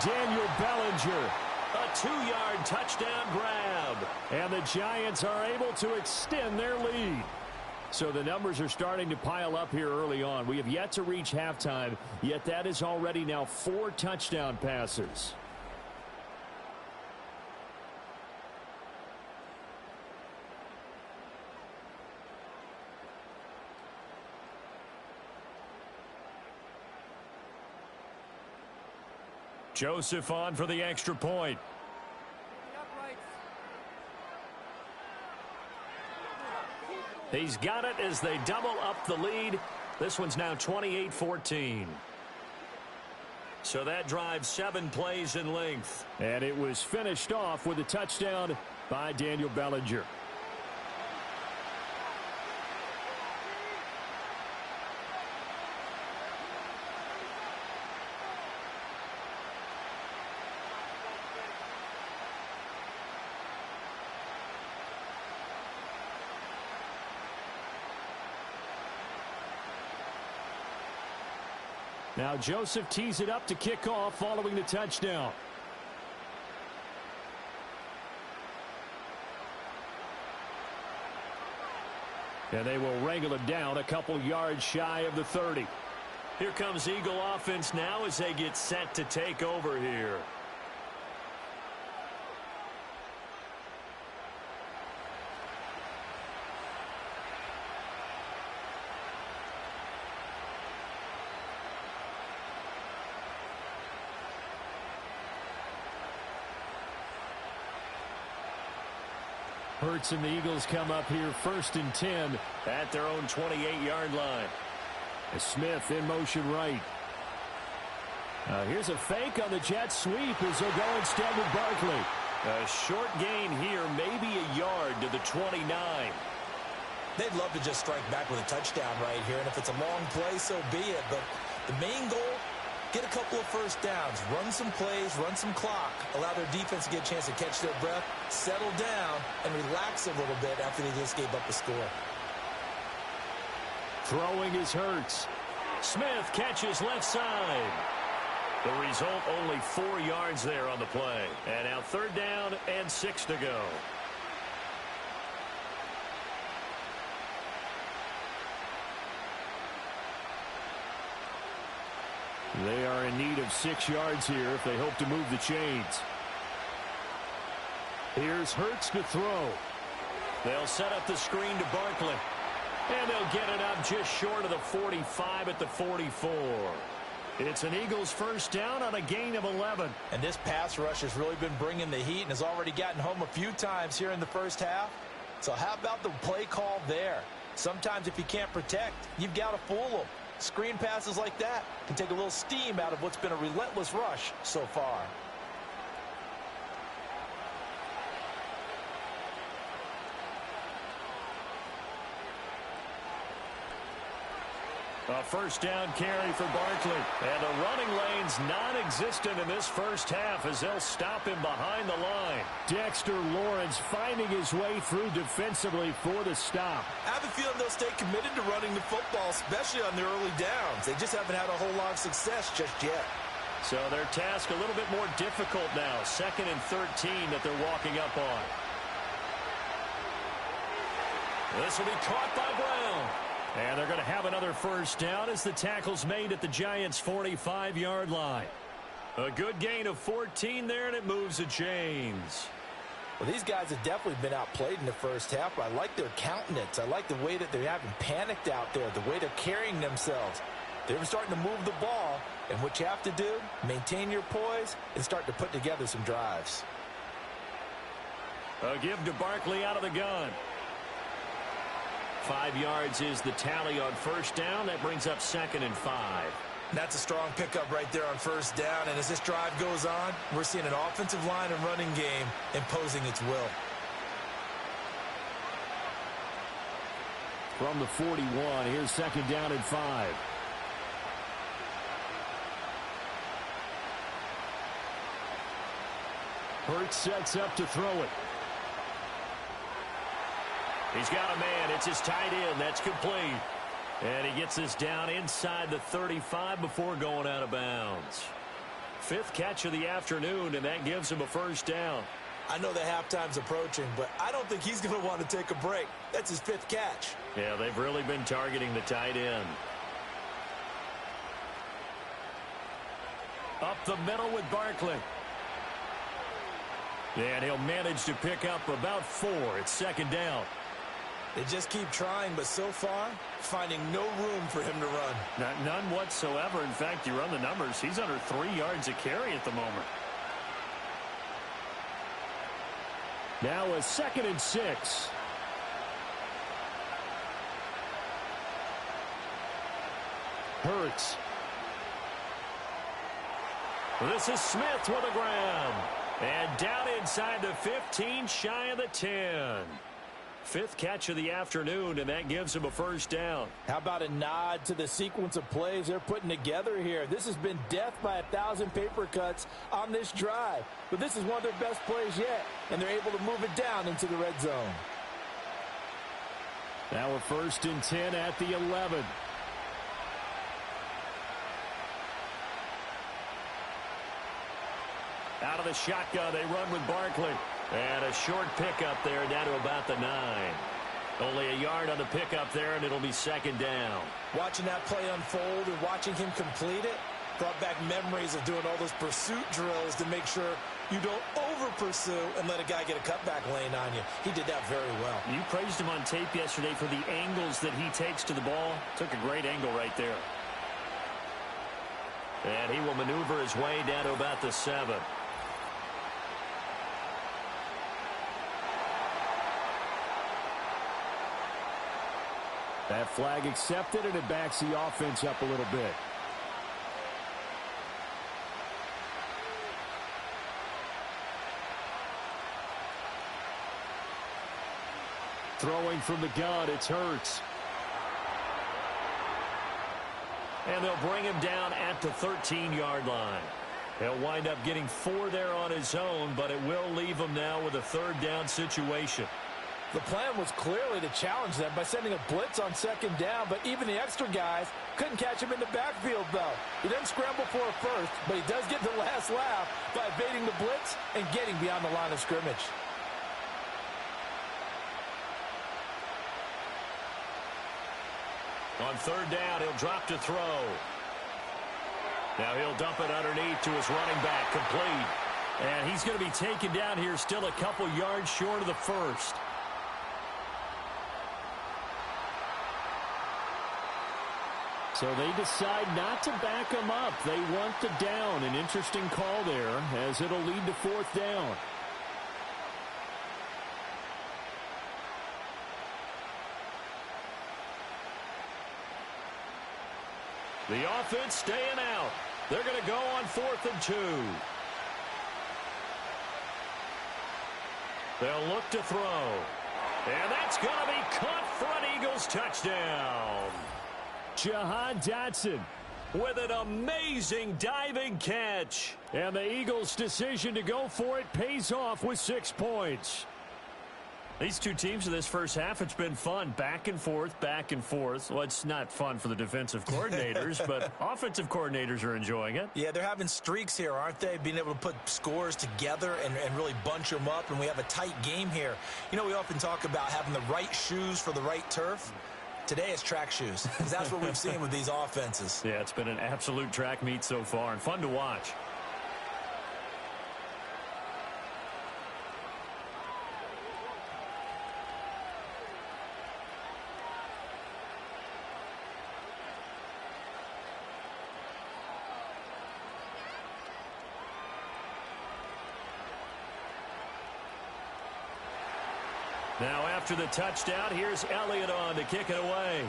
Daniel Bellinger. A 2-yard touchdown grab. And the Giants are able to extend their lead. So the numbers are starting to pile up here early on. We have yet to reach halftime, yet that is already now 4 touchdown passes. Joseph on for the extra point. He's got it as they double up the lead. This one's now 28-14. So that drives 7 plays in length. And it was finished off with a touchdown by Daniel Bellinger. Now Joseph tees it up to kick off following the touchdown. And they will wrangle it down a couple yards shy of the 30. Here comes Eagle offense now as they get set to take over here. Hurts and the Eagles come up here 1st and 10 at their own 28-yard line. Smith in motion right. Here's a fake on the jet sweep as they'll go instead with Barkley. A short gain here, maybe a yard to the 29. They'd love to just strike back with a touchdown right here, and if it's a long play, so be it. But the main goal, get a couple of first downs, run some plays, run some clock, allow their defense to get a chance to catch their breath, settle down, and relax a little bit after they just gave up the score. Throwing is Hurts. Smith catches left side. The result, only 4 yards there on the play. And now 3rd down and 6 to go. They are in need of 6 yards here if they hope to move the chains. Here's Hurts to throw. They'll set up the screen to Barkley. And they'll get it up just short of the 45 at the 44. It's an Eagles first down on a gain of 11. And this pass rush has really been bringing the heat and has already gotten home a few times here in the first half. So how about the play call there? Sometimes if you can't protect, you've got to fool them. Screen passes like that can take a little steam out of what's been a relentless rush so far. A first down carry for Barkley. And the running lane's non-existent in this first half as they'll stop him behind the line. Dexter Lawrence finding his way through defensively for the stop. I have a feeling they'll stay committed to running the football, especially on their early downs. They just haven't had a whole lot of success just yet. So their task a little bit more difficult now. 2nd and 13 that they're walking up on. This will be caught by Brown. And they're going to have another first down as the tackle's made at the Giants' 45-yard line. A good gain of 14 there, and it moves the chains. Well, these guys have definitely been outplayed in the first half, but I like their countenance. I like the way that they haven't panicked out there, the way they're carrying themselves. They're starting to move the ball, and what you have to do, maintain your poise and start to put together some drives. A give to Barkley out of the gun. 5 yards is the tally on first down. That brings up 2nd and 5. That's a strong pickup right there on first down. And as this drive goes on, we're seeing an offensive line and running game imposing its will. From the 41, here's 2nd down and 5. Hurts sets up to throw it. He's got a man. It's his tight end. That's complete. And he gets this down inside the 35 before going out of bounds. 5th catch of the afternoon, and that gives him a first down. I know the halftime's approaching, but I don't think he's going to want to take a break. That's his 5th catch. Yeah, they've really been targeting the tight end. Up the middle with Barkley. And he'll manage to pick up about 4. It's 2nd down. They just keep trying, but so far, finding no room for him to run. None whatsoever. In fact, you run the numbers. He's under 3 yards a carry at the moment. Now a 2nd and 6. Hurts. This is Smith with the ground. And down inside the 15, shy of the 10. 5th catch of the afternoon, and that gives him a first down. How about a nod to the sequence of plays they're putting together here? This has been death by 1,000 paper cuts on this drive. But this is one of their best plays yet, and they're able to move it down into the red zone. Now a 1st and 10 at the 11. Out of the shotgun, they run with Barkley. And a short pickup there down to about the 9. Only a yard on the pickup there, and it'll be second down. Watching that play unfold and watching him complete it brought back memories of doing all those pursuit drills to make sure you don't over-pursue and let a guy get a cutback lane on you. He did that very well. You praised him on tape yesterday for the angles that he takes to the ball. Took a great angle right there. And he will maneuver his way down to about the 7. That flag accepted, and it backs the offense up a little bit. Throwing from the gun, it's Hurts. And they'll bring him down at the 13-yard line. He'll wind up getting 4 there on his own, but it will leave him now with a third down situation. The plan was clearly to challenge them by sending a blitz on second down, but even the extra guys couldn't catch him in the backfield, though. He doesn't scramble for a first, but he does get the last laugh by evading the blitz and getting beyond the line of scrimmage. On third down, he'll drop to throw. Now he'll dump it underneath to his running back, complete. And he's going to be taken down here still a couple yards short of the first. So they decide not to back him up. They want the down. An interesting call there, as it'll lead to fourth down. The offense staying out. They're going to go on 4th and 2. They'll look to throw. And that's going to be caught for an Eagles touchdown. Jahan Dotson With an amazing diving catch. And the Eagles' decision to go for it pays off with 6 points. These two teams in this first half, it's been fun. Back and forth, back and forth. Well, it's not fun for the defensive coordinators, but offensive coordinators are enjoying it. Yeah, they're having streaks here, aren't they? Being able to put scores together and really bunch them up, and we have a tight game here. You know, we often talk about having the right shoes for the right turf. Today it's track shoes, because that's what we've seen with these offenses. Yeah, it's been an absolute track meet so far, and fun to watch. Now after the touchdown, here's Elliott on to kick it away.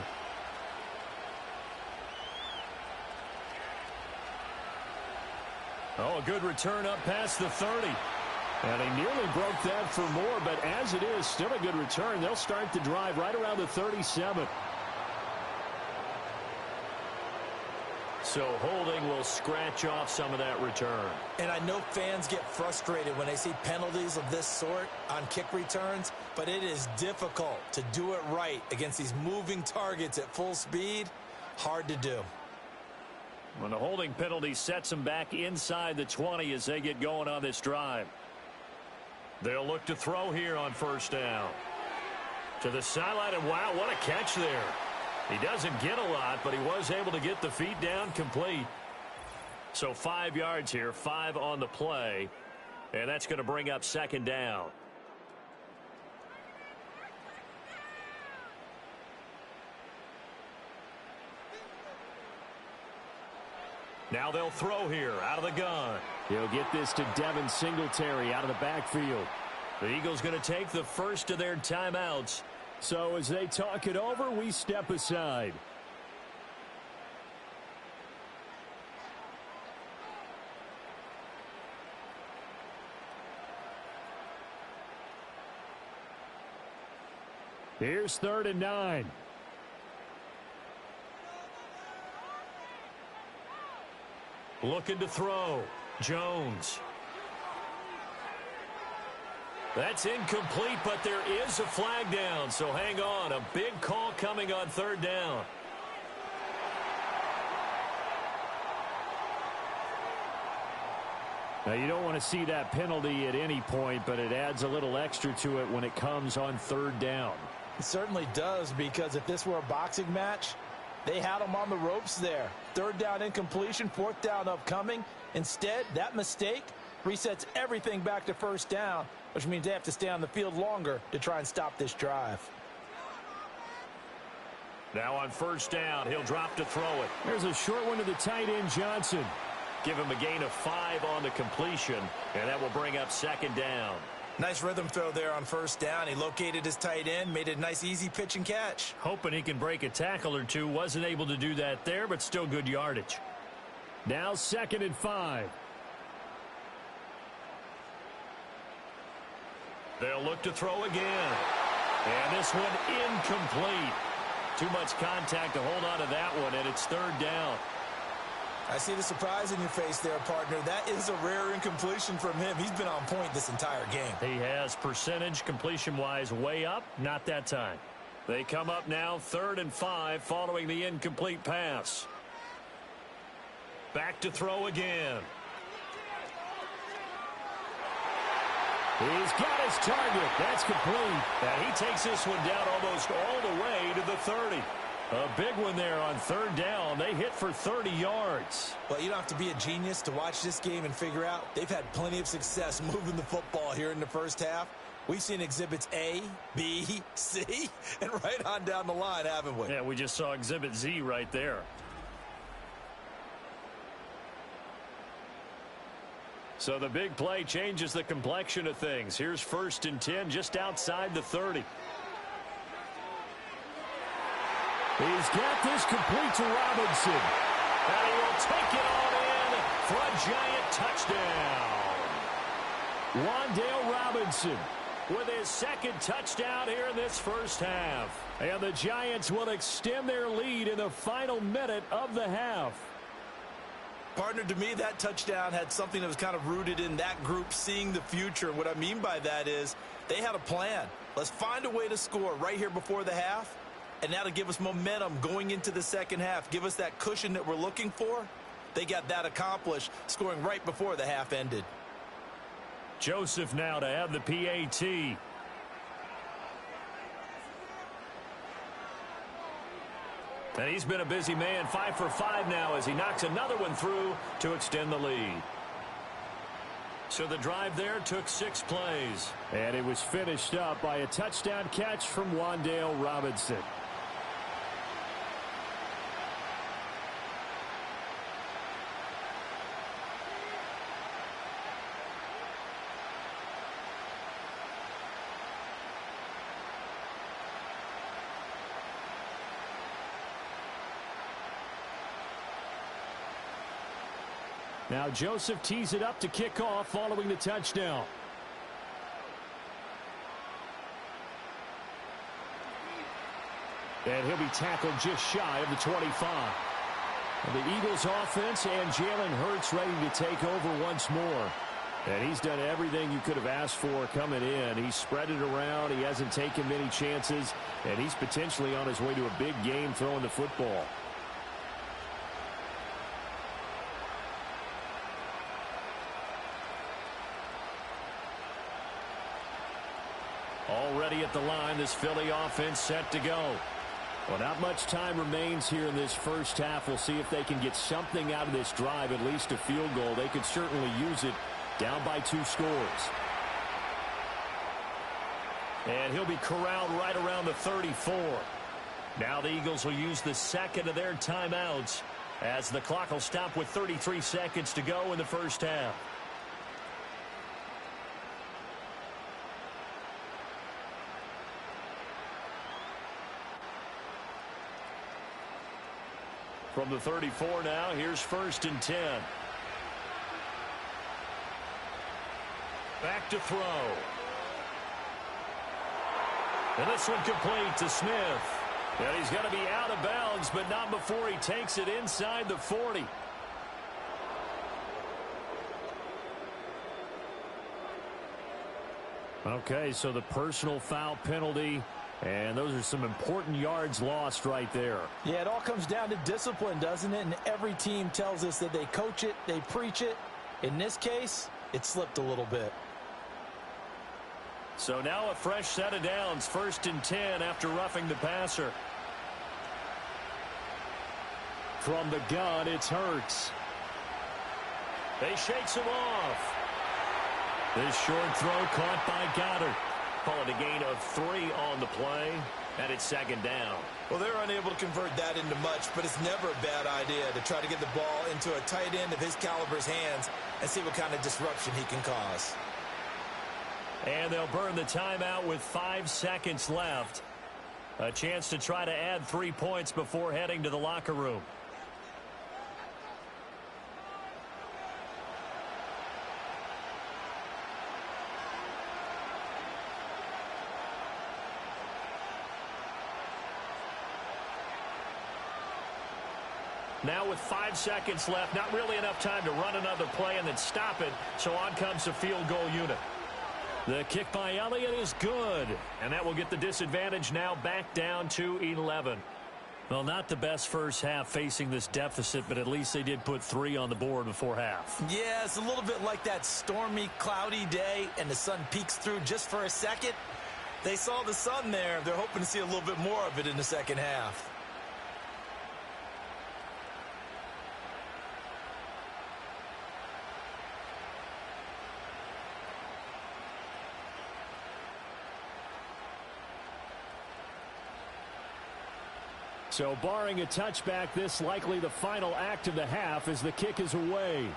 Oh, a good return up past the 30. And he nearly broke that for more, but as it is, still a good return. They'll start the drive right around the 37. So holding will scratch off some of that return. And I know fans get frustrated when they see penalties of this sort on kick returns, but it is difficult to do it right against these moving targets at full speed. Hard to do. When the holding penalty sets them back inside the 20 as they get going on this drive. They'll look to throw here on first down. To the sideline, and wow, what a catch there. He doesn't get a lot, but he was able to get the feet down complete. So 5 yards here, 5 on the play. And that's going to bring up second down. Now they'll throw here out of the gun. He'll get this to Devin Singletary out of the backfield. The Eagles going to take the first of their timeouts. So as they talk it over, we step aside. Here's 3rd and 9. Looking to throw. Jones. That's incomplete, but there is a flag down, so hang on. A big call coming on 3rd down. Now, you don't want to see that penalty at any point, but it adds a little extra to it when it comes on third down. It certainly does, because if this were a boxing match, they had him on the ropes there. Third down incompletion, fourth down upcoming. Instead, that mistake resets everything back to first down, which means they have to stay on the field longer to try and stop this drive. Now on first down, he'll drop to throw it. There's a short one to the tight end, Johnson. Give him a gain of 5 on the completion, and that will bring up second down. Nice rhythm throw there on first down. He located his tight end, made it a nice, easy pitch and catch. Hoping he can break a tackle or two. Wasn't able to do that there, but still good yardage. Now 2nd and 5. They'll look to throw again. And this one incomplete. Too much contact to hold on to that one, and it's third down. I see the surprise in your face there, partner. That is a rare incompletion from him. He's been on point this entire game. He has percentage completion-wise way up, not that time. They come up now 3rd and 5 following the incomplete pass. Back to throw again. He's got his target. That's complete. And he takes this one down almost all the way to the 30. A big one there on third down. They hit for 30 yards. Well, you don't have to be a genius to watch this game and figure out they've had plenty of success moving the football here in the first half. We've seen exhibits A, B, C, and right on down the line, haven't we? Yeah, we just saw exhibit Z right there. So the big play changes the complexion of things. Here's 1st and 10 just outside the 30. He's got this complete to Robinson. And he will take it on in for a giant touchdown. Wan'Dale Robinson with his 2nd touchdown here in this first half. And the Giants will extend their lead in the final minute of the half. Partner, to me, that touchdown had something that was kind of rooted in that group seeing the future. And what I mean by that is they had a plan. Let's find a way to score right here before the half. And that'll give us momentum going into the second half. Give us that cushion that we're looking for. They got that accomplished, scoring right before the half ended. Joseph now to have the PAT. And he's been a busy man, 5 for 5 now as he knocks another one through to extend the lead. So the drive there took 6 plays. And it was finished up by a touchdown catch from Wan'Dale Robinson. Now Joseph tees it up to kick off following the touchdown. And he'll be tackled just shy of the 25. And the Eagles offense and Jalen Hurts ready to take over once more. And he's done everything you could have asked for coming in. He's spread it around. He hasn't taken many chances. And he's potentially on his way to a big game throwing the football. Already at the line, this Philly offense set to go. Well, not much time remains here in this first half. We'll see if they can get something out of this drive, at least a field goal. They could certainly use it down by 2 scores. And he'll be corralled right around the 34. Now the Eagles will use the 2nd of their timeouts as the clock will stop with 33 seconds to go in the first half. From the 34 now, here's 1st and 10. Back to throw. And this one complete to Smith. And he's going to be out of bounds, but not before he takes it inside the 40. Okay, so the personal foul penalty. And those are some important yards lost right there. Yeah, it all comes down to discipline, doesn't it? And every team tells us that they coach it, they preach it. In this case, it slipped a little bit. So now a fresh set of downs, 1st and 10 after roughing the passer. From the gun, it's Hurts. They shakes him off. This short throw caught by Goddard. Call it a gain of 3 on the play, and it's 2nd down. Well, they're unable to convert that into much, but it's never a bad idea to try to get the ball into a tight end of his caliber's hands and see what kind of disruption he can cause. And they'll burn the timeout with 5 seconds left. A chance to try to add 3 points before heading to the locker room. Now with 5 seconds left, not really enough time to run another play and then stop it, so on comes the field goal unit. The kick by Elliott is good, and that will get the disadvantage now back down to 11. Well, not the best first half facing this deficit, but at least they did put 3 on the board before half. Yeah, it's a little bit like that stormy, cloudy day, and the sun peeks through just for a second. They saw the sun there. They're hoping to see a little bit more of it in the second half. So barring a touchback, this likely the final act of the half as the kick is away.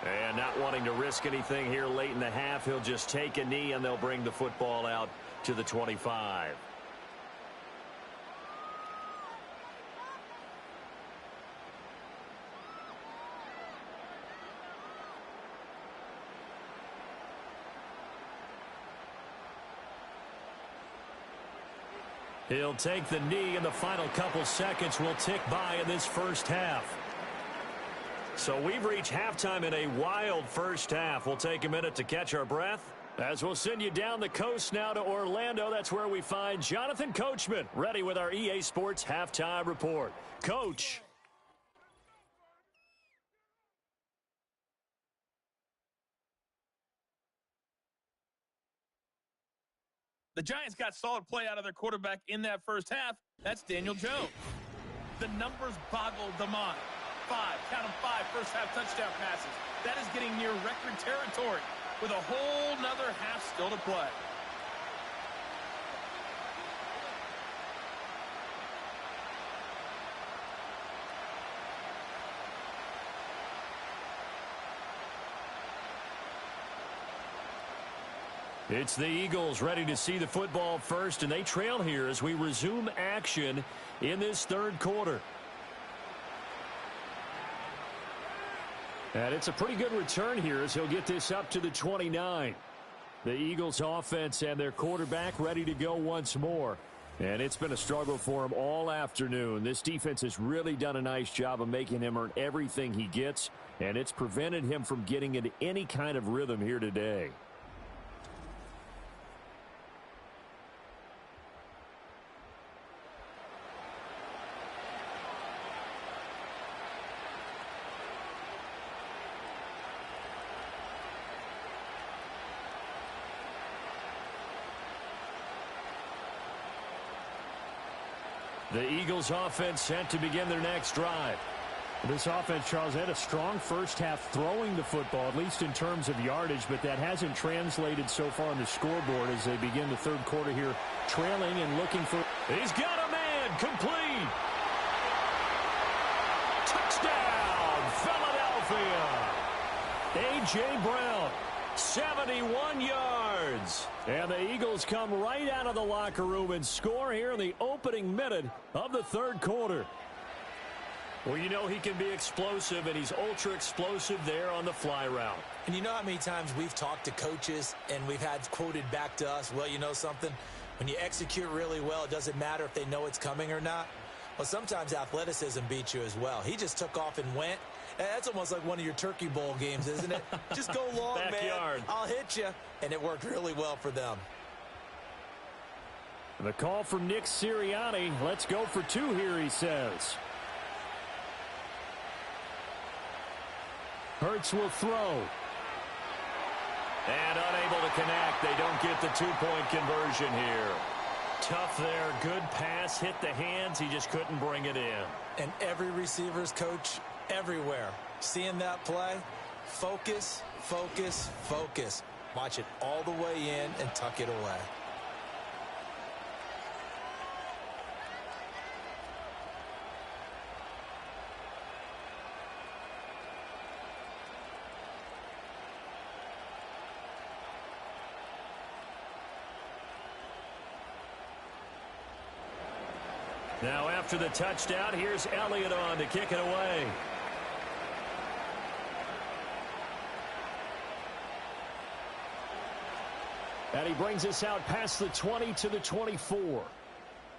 And not wanting to risk anything here late in the half, he'll just take a knee and they'll bring the football out to the 25. He'll take the knee, and the final couple seconds will tick by in this first half. So we've reached halftime in a wild first half. We'll take a minute to catch our breath as we'll send you down the coast now to Orlando. That's where we find Jonathan Coachman ready with our EA Sports Halftime Report. Coach. The Giants got solid play out of their quarterback in that first half. That's Daniel Jones. The numbers boggle the mind. 5, count them 5 first half touchdown passes. That is getting near record territory with a whole nother half still to play. It's the Eagles ready to see the football first, and they trail here as we resume action in this third quarter. And it's a pretty good return here as he'll get this up to the 29. The Eagles offense and their quarterback ready to go once more. And it's been a struggle for him all afternoon. This defense has really done a nice job of making him earn everything he gets, and it's prevented him from getting into any kind of rhythm here today. The Eagles offense set to begin their next drive. This offense, Charles, had a strong first half throwing the football, at least in terms of yardage, but that hasn't translated so far on the scoreboard as they begin the third quarter here, trailing and looking for... He's got a man, complete. Touchdown, Philadelphia. A.J. Brown, 71 yards. And the Eagles come right out of the locker room and score here in the opening minute of the third quarter. Well, you know he can be explosive, and he's ultra explosive there on the fly route. And you know how many times we've talked to coaches and we've had quoted back to us, well, you know something? When you execute really well, it doesn't matter if they know it's coming or not. Well, sometimes athleticism beats you as well. He just took off and went. That's almost like one of your Turkey Bowl games, isn't it? Just go long, Backyard. man. I'll hit you. And it worked really well for them. The call from Nick Sirianni. Let's go for 2 here, he says. Hurts will throw. And unable to connect. They don't get the two-point conversion here. Tough there. Good pass. Hit the hands. He just couldn't bring it in. And every receiver's coach everywhere. Seeing that play, focus, focus, focus. Watch it all the way in and tuck it away. Now after the touchdown, here's Elliott on to kick it away. And he brings us out past the 20 to the 24.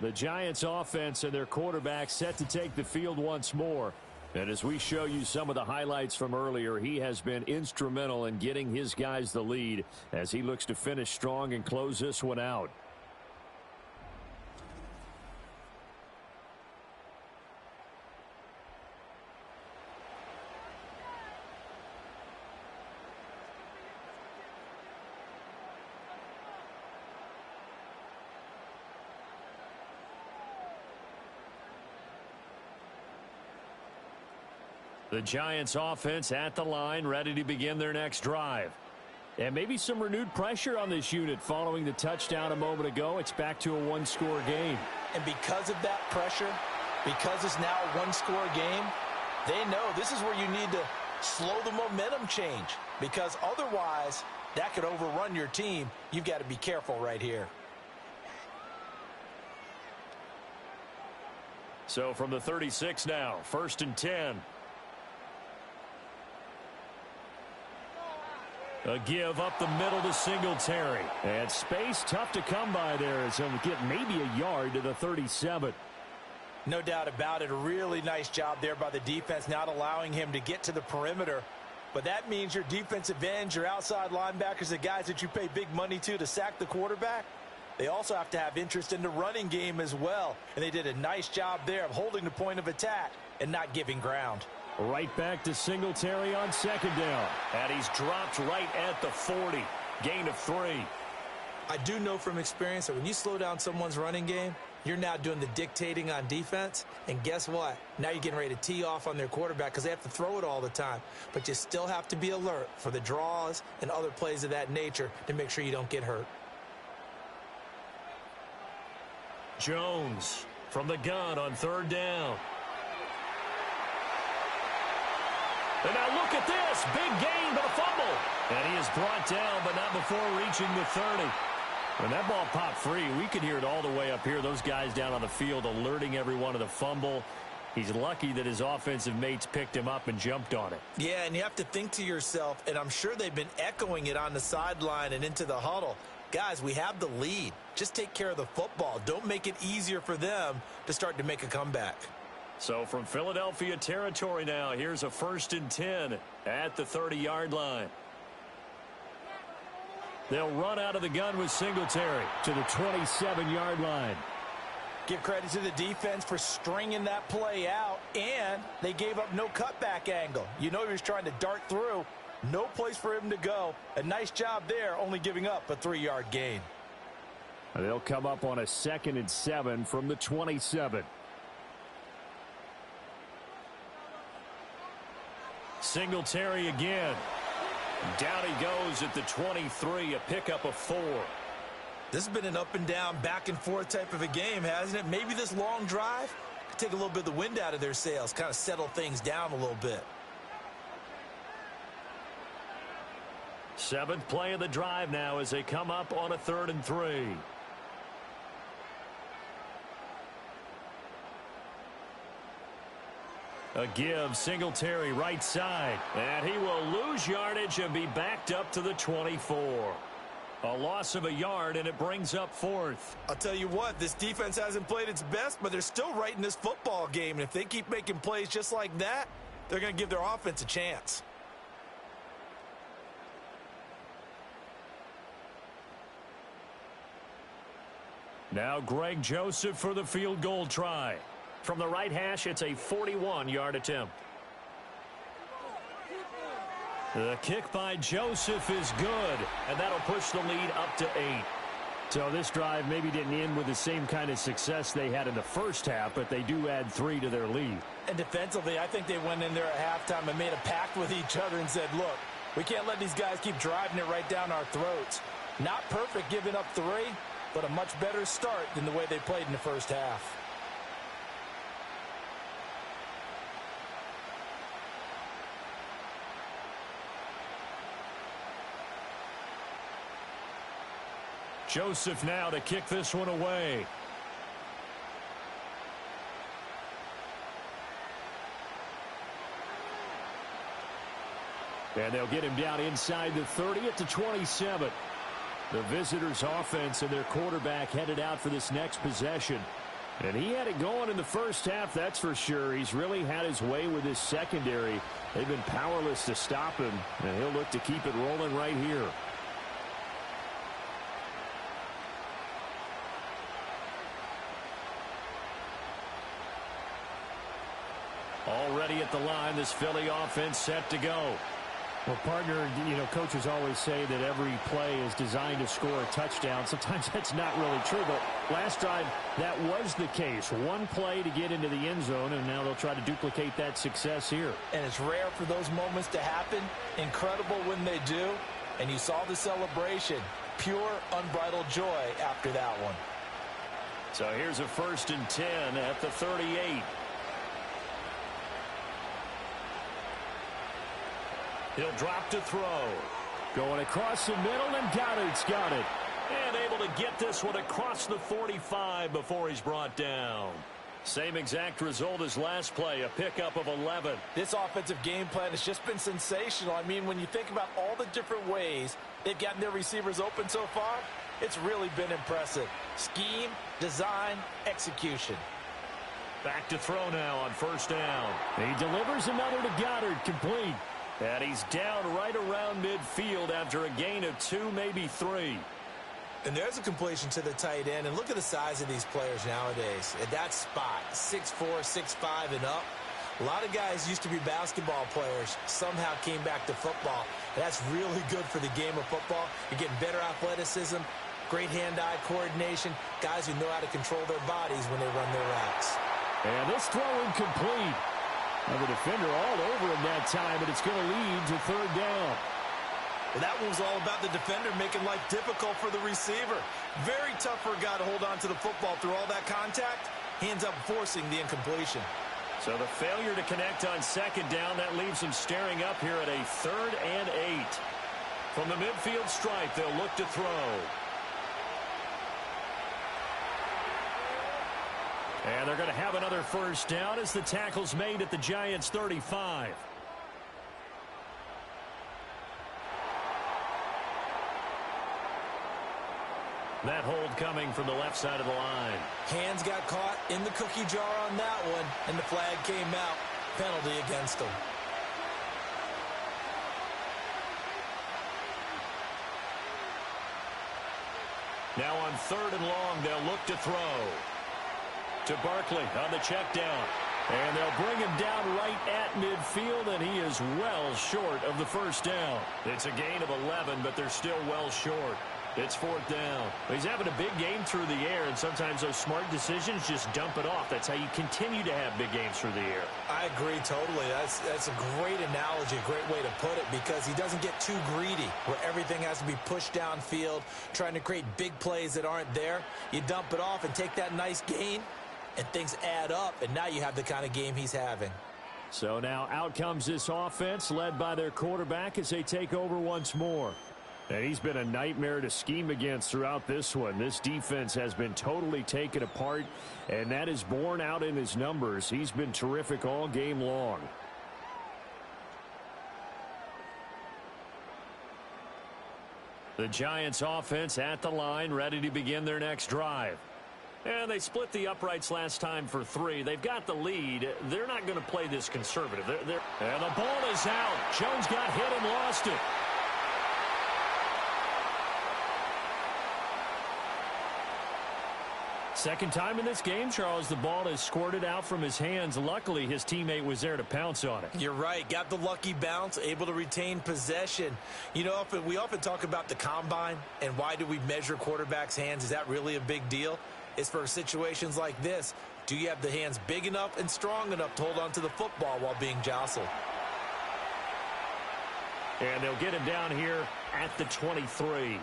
The Giants offense and their quarterback set to take the field once more. And as we show you some of the highlights from earlier, he has been instrumental in getting his guys the lead as he looks to finish strong and close this one out. The Giants offense at the line, ready to begin their next drive. And maybe some renewed pressure on this unit following the touchdown a moment ago. It's back to a one-score game. And because of that pressure, because it's now a one-score game, they know this is where you need to slow the momentum change. Because otherwise, that could overrun your team. You've got to be careful right here. So from the 36 now, 1st and 10. A give up the middle to Singletary. And space tough to come by there as he'll get maybe a yard to the 37. No doubt about it. A really nice job there by the defense, not allowing him to get to the perimeter. But that means your defensive ends, your outside linebackers, the guys that you pay big money to sack the quarterback, they also have to have interest in the running game as well. And they did a nice job there of holding the point of attack and not giving ground. Right back to Singletary on 2nd down. And he's dropped right at the 40. Gain of 3. I do know from experience that when you slow down someone's running game, you're now doing the dictating on defense. And guess what? Now you're getting ready to tee off on their quarterback because they have to throw it all the time. But you still have to be alert for the draws and other plays of that nature to make sure you don't get hurt. Jones from the gun on 3rd down. And now look at this. Big gain, but a fumble. And he is brought down, but not before reaching the 30. When that ball popped free, we could hear it all the way up here. Those guys down on the field alerting everyone of the fumble. He's lucky that his offensive mates picked him up and jumped on it. Yeah, and you have to think to yourself, and I'm sure they've been echoing it on the sideline and into the huddle. Guys, we have the lead. Just take care of the football. Don't make it easier for them to start to make a comeback. So from Philadelphia territory now, here's a 1st and 10 at the 30-yard line. They'll run out of the gun with Singletary to the 27-yard line. Give credit to the defense for stringing that play out, and they gave up no cutback angle. You know he was trying to dart through. No place for him to go. A nice job there, only giving up a 3-yard gain. They'll come up on a 2nd and 7 from the 27. Singletary again. Down he goes at the 23, a pickup of 4. This has been an up and down, back and forth type of a game, hasn't it? Maybe this long drive could take a little bit of the wind out of their sails, kind of settle things down a little bit. 7th play of the drive now as they come up on a 3rd and 3. A give, Singletary right side. And he will lose yardage and be backed up to the 24. A loss of a yard, and it brings up 4th. I'll tell you what, this defense hasn't played its best, but they're still right in this football game. And if they keep making plays just like that, they're going to give their offense a chance. Now Greg Joseph for the field goal try. From the right hash, it's a 41-yard attempt. The kick by Joseph is good, and that'll push the lead up to 8. So this drive maybe didn't end with the same kind of success they had in the first half, but they do add 3 to their lead. And defensively, I think they went in there at halftime and made a pact with each other and said, look, we can't let these guys keep driving it right down our throats. Not perfect giving up 3, but a much better start than the way they played in the first half. Joseph now to kick this one away. And they'll get him down inside the 30 at the 27. The visitors' offense and their quarterback headed out for this next possession. And he had it going in the first half, that's for sure. He's really had his way with his secondary. They've been powerless to stop him, and he'll look to keep it rolling right here. Already at the line, this Philly offense set to go. Well, partner, coaches always say that every play is designed to score a touchdown. Sometimes that's not really true, but last drive, that was the case. One play to get into the end zone, and now they'll try to duplicate that success here. And it's rare for those moments to happen. Incredible when they do. And you saw the celebration. Pure, unbridled joy after that one. So here's a 1st and 10 at the 38. He'll drop to throw. Going across the middle, and Goddard's got it. And able to get this one across the 45 before he's brought down. Same exact result as last play, a pickup of 11. This offensive game plan has just been sensational. I mean, when you think about all the different ways they've gotten their receivers open so far, it's really been impressive. Scheme, design, execution. Back to throw now on 1st down. He delivers another to Goddard, complete. And he's down right around midfield after a gain of 2, maybe 3. And there's a completion to the tight end. And look at the size of these players nowadays. At that spot, 6'4", 6'5", and up. A lot of guys used to be basketball players, somehow came back to football. And that's really good for the game of football. You're getting better athleticism, great hand-eye coordination, guys who know how to control their bodies when they run their routes. And this throw incomplete. And the defender all over him that time, but it's going to lead to 3rd down. Well, that one was all about the defender making life difficult for the receiver. Very tough for a guy to hold on to the football through all that contact. Hands up, forcing the incompletion. So the failure to connect on 2nd down, that leaves him staring up here at a 3rd and 8. From the midfield stripe, they'll look to throw. And they're going to have another 1st down as the tackle's made at the Giants' 35. That hold coming from the left side of the line. Hands got caught in the cookie jar on that one, and the flag came out. Penalty against them. Now on 3rd and long, they'll look to throw. To Barkley on the check down. And they'll bring him down right at midfield, and he is well short of the 1st down. It's a gain of 11, but they're still well short. It's 4th down. He's having a big game through the air, and sometimes those smart decisions just dump it off. That's how you continue to have big games through the air. I agree totally. That's a great analogy, a great way to put it, because he doesn't get too greedy where everything has to be pushed downfield, trying to create big plays that aren't there. You dump it off and take that nice gain, and things add up, and now you have the kind of game he's having. So now out comes this offense, led by their quarterback as they take over once more. And he's been a nightmare to scheme against throughout this one. This defense has been totally taken apart, and that is borne out in his numbers. He's been terrific all game long. The Giants offense at the line, ready to begin their next drive. And they split the uprights last time for 3. They've got the lead. They're not going to play this conservative. And the ball is out. Jones got hit and lost it. Second time in this game, Charles, the ball has squirted out from his hands. Luckily, his teammate was there to pounce on it. You're right. Got the lucky bounce, able to retain possession. You know, we often talk about the combine and why do we measure quarterbacks' hands. Is that really a big deal? It's for situations like this. Do you have the hands big enough and strong enough to hold on to the football while being jostled? And they'll get him down here at the 23.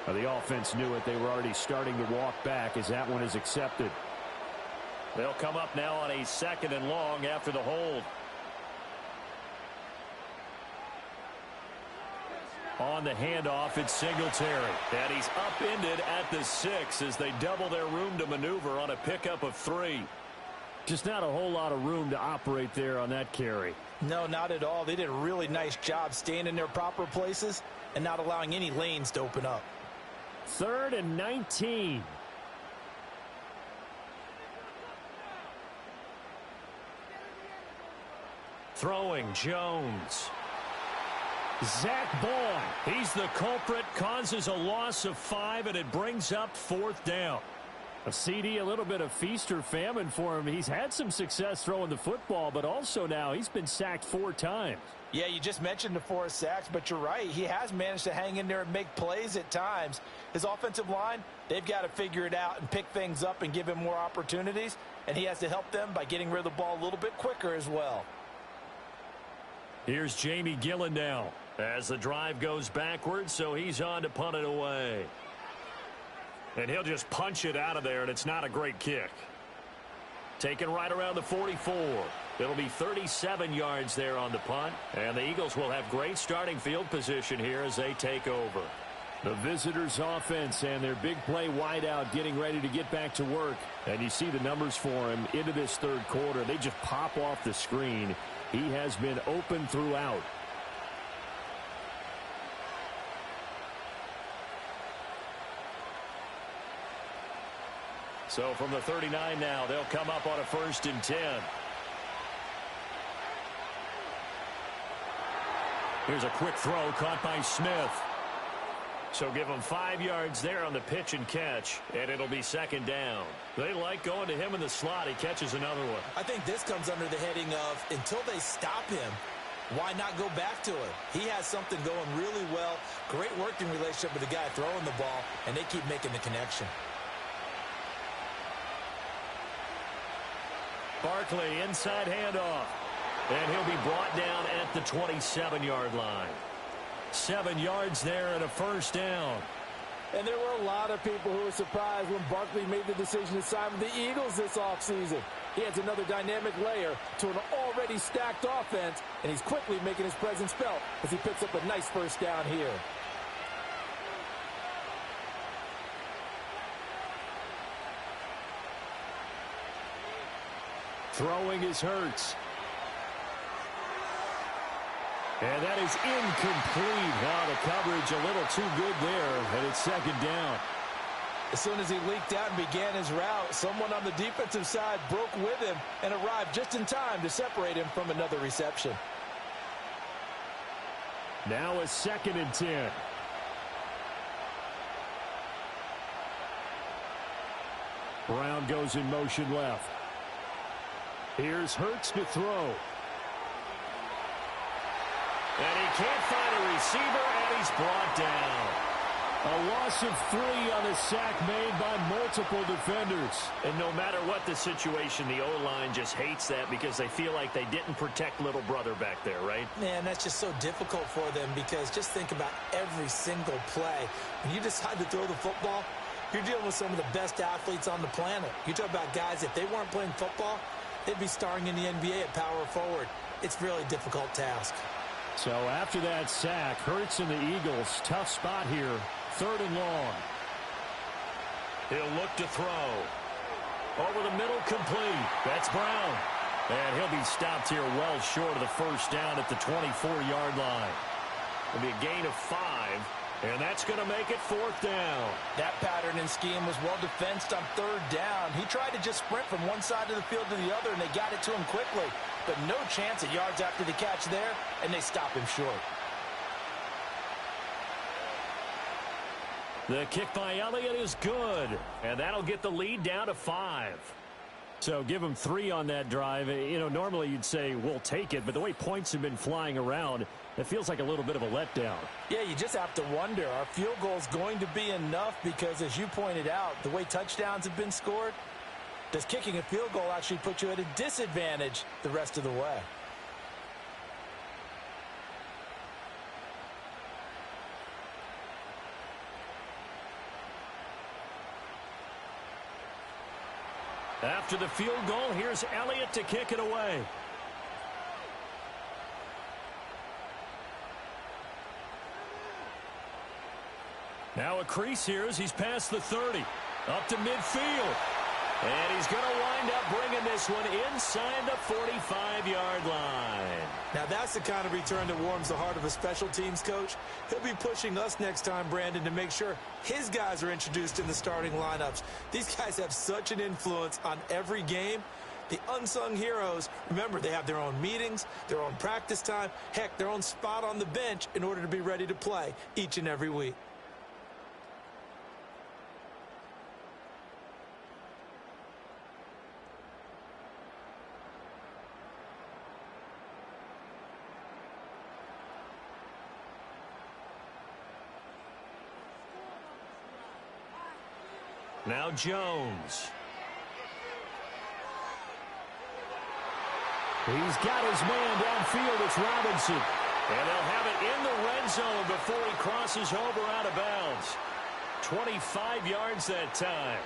Well, the offense knew it. They were already starting to walk back as that one is accepted. They'll come up now on a 2nd and long after the hold. On the handoff, it's Singletary. And he's upended at the 6 as they double their room to maneuver on a pickup of 3. Just not a whole lot of room to operate there on that carry. No, not at all. They did a really nice job staying in their proper places and not allowing any lanes to open up. 3rd and 19. Throwing Jones. Zach Boy. He's the culprit, causes a loss of 5, and it brings up 4th down. A CD, a little bit of feast or famine for him. He's had some success throwing the football, but also now he's been sacked 4 times. Yeah, you just mentioned the 4 sacks, but you're right. He has managed to hang in there and make plays at times. His offensive line, they've got to figure it out and pick things up and give him more opportunities, and he has to help them by getting rid of the ball a little bit quicker as well. Here's Jamie Gillen now as the drive goes backwards, so he's on to punt it away. And he'll just punch it out of there, and it's not a great kick. Taken right around the 44. It'll be 37 yards there on the punt, and the Eagles will have great starting field position here as they take over. The visitors' offense and their big play wideout getting ready to get back to work. And you see the numbers for him into this 3rd quarter. They just pop off the screen. He has been open throughout. So from the 39 now, they'll come up on a 1st and 10. Here's a quick throw caught by Smith. So give him 5 yards there on the pitch and catch, and it'll be 2nd down. They like going to him in the slot. He catches another one. I think this comes under the heading of until they stop him, why not go back to it? He has something going really well, great working relationship with the guy throwing the ball, and they keep making the connection. Barkley, inside handoff. And he'll be brought down at the 27-yard line. 7 yards there and a 1st down. And there were a lot of people who were surprised when Barkley made the decision to sign with the Eagles this offseason. He adds another dynamic layer to an already stacked offense, and he's quickly making his presence felt as he picks up a nice 1st down here. Throwing is Hurts. And that is incomplete. Now the coverage a little too good there, and it's 2nd down. As soon as he leaked out and began his route, someone on the defensive side broke with him and arrived just in time to separate him from another reception. Now a 2nd and 10. Brown goes in motion left. Here's Hurts to throw. And he can't find a receiver, and he's brought down. A loss of 3 on a sack made by multiple defenders. And no matter what the situation, the O-line just hates that because they feel like they didn't protect little brother back there, right? Man, that's just so difficult for them because just think about every single play. When you decide to throw the football, you're dealing with some of the best athletes on the planet. You talk about guys, if they weren't playing football, they'd be starring in the NBA at power forward. It's a really difficult task. So after that sack, Hurts and the Eagles, tough spot here, 3rd and long. He'll look to throw. Over the middle, complete. That's Brown. And he'll be stopped here well short of the 1st down at the 24-yard line. It'll be a gain of 5, and that's going to make it 4th down. That pattern and scheme was well defensed on 3rd down. He tried to just sprint from one side of the field to the other, and they got it to him quickly. But no chance at yards after the catch there, and they stop him short. The kick by Elliott is good, and that'll get the lead down to 5. So give them 3 on that drive. You know, normally you'd say we'll take it, but the way points have been flying around, it feels like a little bit of a letdown. Yeah, you just have to wonder, are field goals going to be enough? Because as you pointed out, the way touchdowns have been scored, does kicking a field goal actually put you at a disadvantage the rest of the way? After the field goal, here's Elliott to kick it away. Now a crease here as he's past the 30. Up to midfield. And he's going to wind up bringing this one inside the 45-yard line. Now that's the kind of return that warms the heart of a special teams coach. He'll be pushing us next time, Brandon, to make sure his guys are introduced in the starting lineups. These guys have such an influence on every game. The unsung heroes, remember, they have their own meetings, their own practice time, heck, their own spot on the bench in order to be ready to play each and every week. Now Jones. He's got his man downfield. It's Robinson. And they'll have it in the red zone before he crosses over out of bounds. 25 yards that time.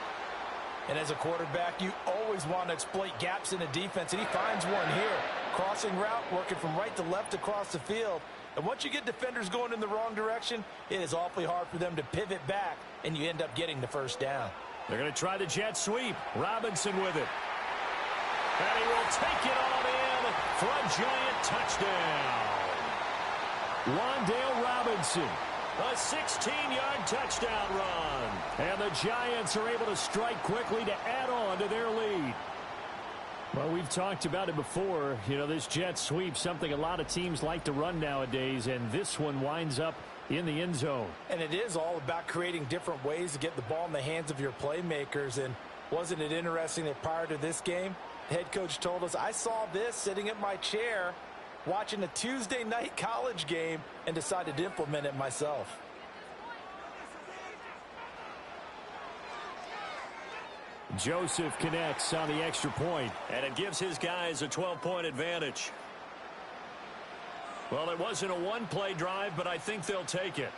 And as a quarterback, you always want to exploit gaps in a defense, and he finds one here. Crossing route, working from right to left across the field. And once you get defenders going in the wrong direction, it is awfully hard for them to pivot back, and you end up getting the first down. They're going to try the jet sweep. Robinson with it. And he will take it on in for a giant touchdown. Wan'Dale Robinson. A 16-yard touchdown run. And the Giants are able to strike quickly to add on to their lead. Well, we've talked about it before. You know, this jet sweep, something a lot of teams like to run nowadays, and this one winds up in the end zone. And it is all about creating different ways to get the ball in the hands of your playmakers. And wasn't it interesting that prior to this game, the head coach told us, I saw this sitting at my chair watching a Tuesday night college game and decided to implement it myself. Joseph connects on the extra point, and it gives his guys a 12-point advantage. Well, it wasn't a one-play drive, but I think they'll take it.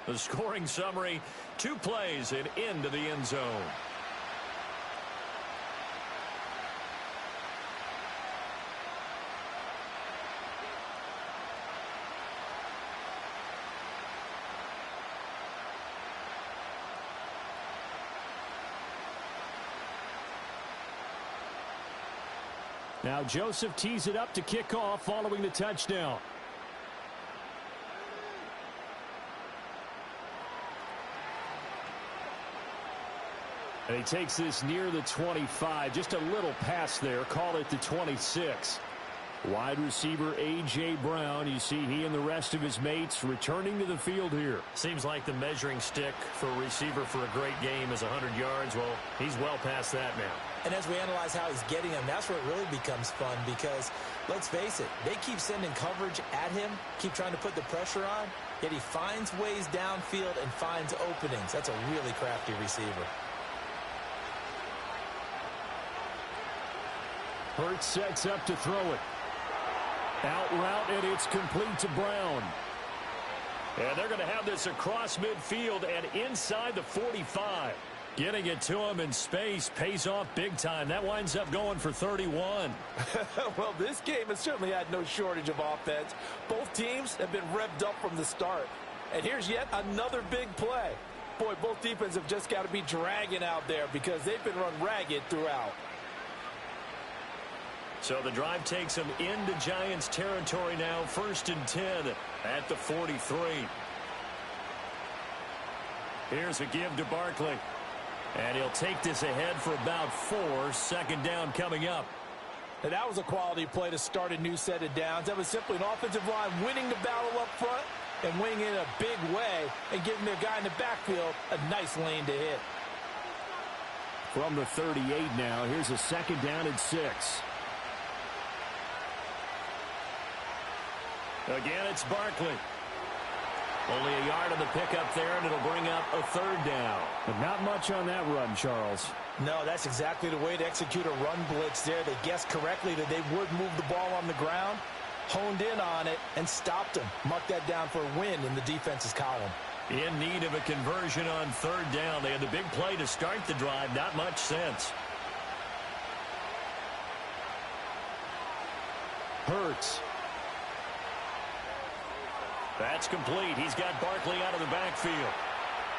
The scoring summary, 2 plays and into the end zone. Now Joseph tees it up to kick off following the touchdown. And he takes this near the 25. Just a little pass there. Call it the 26. Wide receiver A.J. Brown. You see he and the rest of his mates returning to the field here. Seems like the measuring stick for a receiver for a great game is 100 yards. Well, he's well past that now. And as we analyze how he's getting them, that's where it really becomes fun because, let's face it, they keep sending coverage at him, keep trying to put the pressure on, yet he finds ways downfield and finds openings. That's a really crafty receiver. Hurts sets up to throw it. Out route, and it's complete to Brown. And they're going to have this across midfield and inside the 45. Getting it to him in space pays off big time. That winds up going for 31. Well, this game has certainly had no shortage of offense. Both teams have been revved up from the start. And here's yet another big play. Boy, both defenses have just got to be dragging out there because they've been run ragged throughout. So the drive takes them into Giants territory now. 1st and 10 at the 43. Here's a give to Barkley. And he'll take this ahead for about 4. 2nd down coming up. And that was a quality play to start a new set of downs. That was simply an offensive line winning the battle up front and wing in a big way and giving their guy in the backfield a nice lane to hit. From the 38 now, here's a 2nd down and 6. Again, it's Barkley. Only a yard on the pickup there, and it'll bring up a 3rd down. But not much on that run, Charles. No, that's exactly the way to execute a run blitz there. They guessed correctly that they would move the ball on the ground, honed in on it, and stopped them. Mark that down for a win in the defense's column. In need of a conversion on 3rd down. They had the big play to start the drive. Not much sense. Hurts. That's complete. He's got Barkley out of the backfield.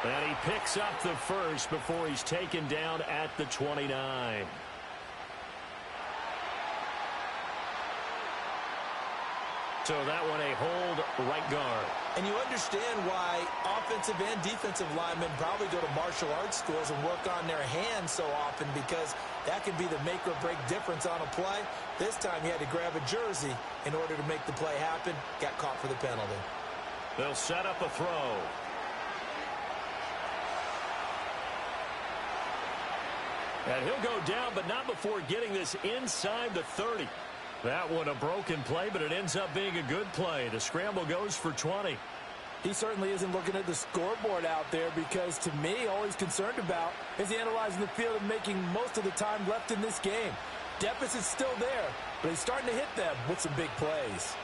And he picks up the first before he's taken down at the 29. So that one a hold right guard. And you understand why offensive and defensive linemen probably go to martial arts schools and work on their hands so often, because that can be the make or break difference on a play. This time he had to grab a jersey in order to make the play happen. Got caught for the penalty. They'll set up a throw. And he'll go down, but not before getting this inside the 30. That one a broken play, but it ends up being a good play. The scramble goes for 20. He certainly isn't looking at the scoreboard out there, because to me, all he's concerned about is analyzing the field and making most of the time left in this game. Deficit's still there, but he's starting to hit them with some big plays.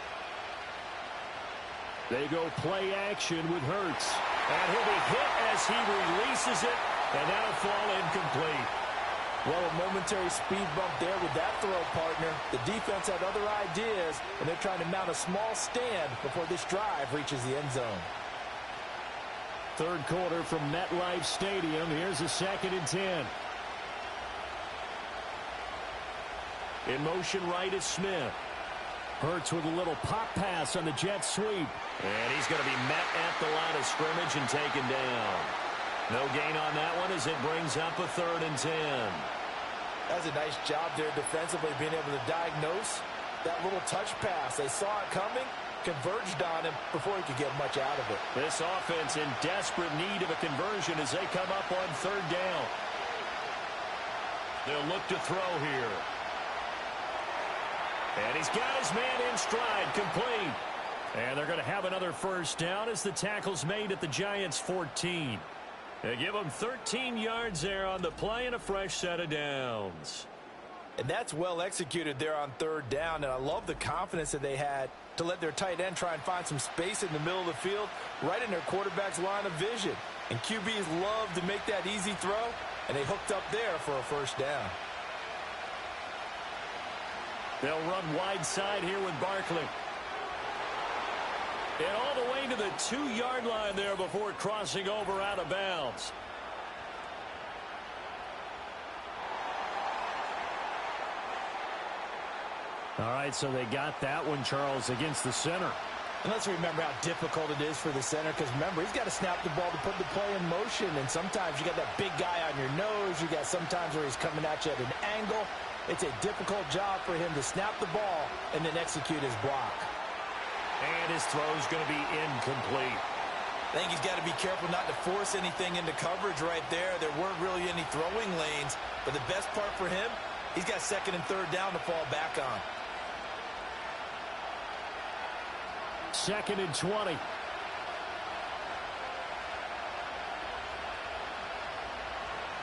They go play action with Hurts. And he'll be hit as he releases it, and that'll fall incomplete. Well, a momentary speed bump there with that throw, partner. The defense had other ideas, and they're trying to mount a small stand before this drive reaches the end zone. 3rd quarter from MetLife Stadium. Here's a 2nd and 10. In motion right is Smith. Hurts with a little pop pass on the jet sweep. And he's going to be met at the line of scrimmage and taken down. No gain on that one as it brings up a 3rd and 10. That's a nice job there defensively, being able to diagnose that little touch pass. They saw it coming, converged on him before he could get much out of it. This offense in desperate need of a conversion as they come up on 3rd down. They'll look to throw here. And he's got his man in stride, complete. And they're going to have another 1st down as the tackle's made at the Giants' 14. They give them 13 yards there on the play and a fresh set of downs. And that's well executed there on 3rd down, and I love the confidence that they had to let their tight end try and find some space in the middle of the field, right in their quarterback's line of vision. And QBs love to make that easy throw, and they hooked up there for a 1st down. They'll run wide side here with Barkley. And all the way to the 2-yard line there before crossing over out of bounds. All right, so they got that one, Charles, against the center. And let's remember how difficult it is for the center, because remember, he's got to snap the ball to put the play in motion, and sometimes you got that big guy on your nose. You got sometimes where he's coming at you at an angle. It's a difficult job for him to snap the ball and then execute his block. And his throw's going to be incomplete. I think he's got to be careful not to force anything into coverage right there. There weren't really any throwing lanes, but the best part for him, he's got 2nd and 3rd down to fall back on. 2nd and 20.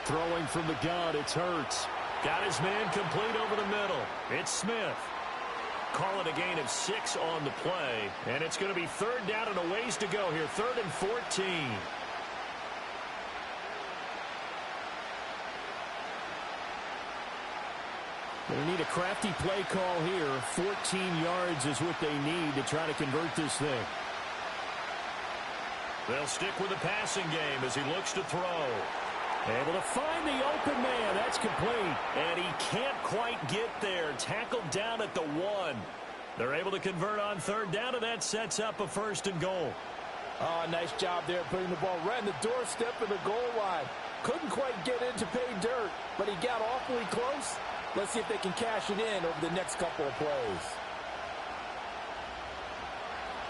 Throwing from the gun, it's Hurts. Got his man complete over the middle. It's Smith. Call it a gain of 6 on the play. And it's going to be 3rd down and a ways to go here. 3rd and 14. They need a crafty play call here. 14 yards is what they need to try to convert this thing. They'll stick with the passing game as he looks to throw. Able to find the open man. That's complete. And he can't quite get there. Tackled down at the 1. They're able to convert on 3rd down, and that sets up a 1st and goal. Oh, nice job there putting the ball right in the doorstep of the goal line. Couldn't quite get in to pay dirt, but he got awfully close. Let's see if they can cash it in over the next couple of plays.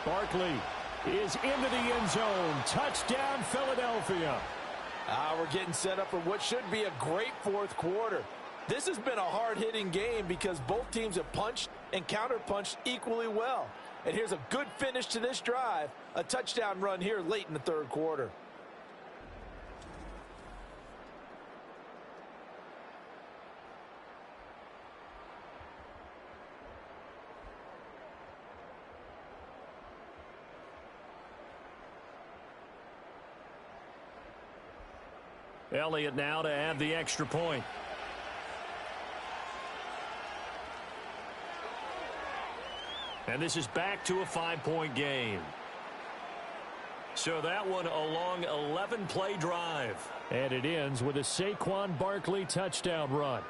Barkley is into the end zone. Touchdown, Philadelphia. We're getting set up for what should be a great fourth quarter. This has been a hard-hitting game because both teams have punched and counterpunched equally well. And here's a good finish to this drive, a touchdown run here late in the third quarter. Elliott now to add the extra point. And this is back to a 5-point game. So that one a long 11-play drive. And it ends with a Saquon Barkley touchdown run.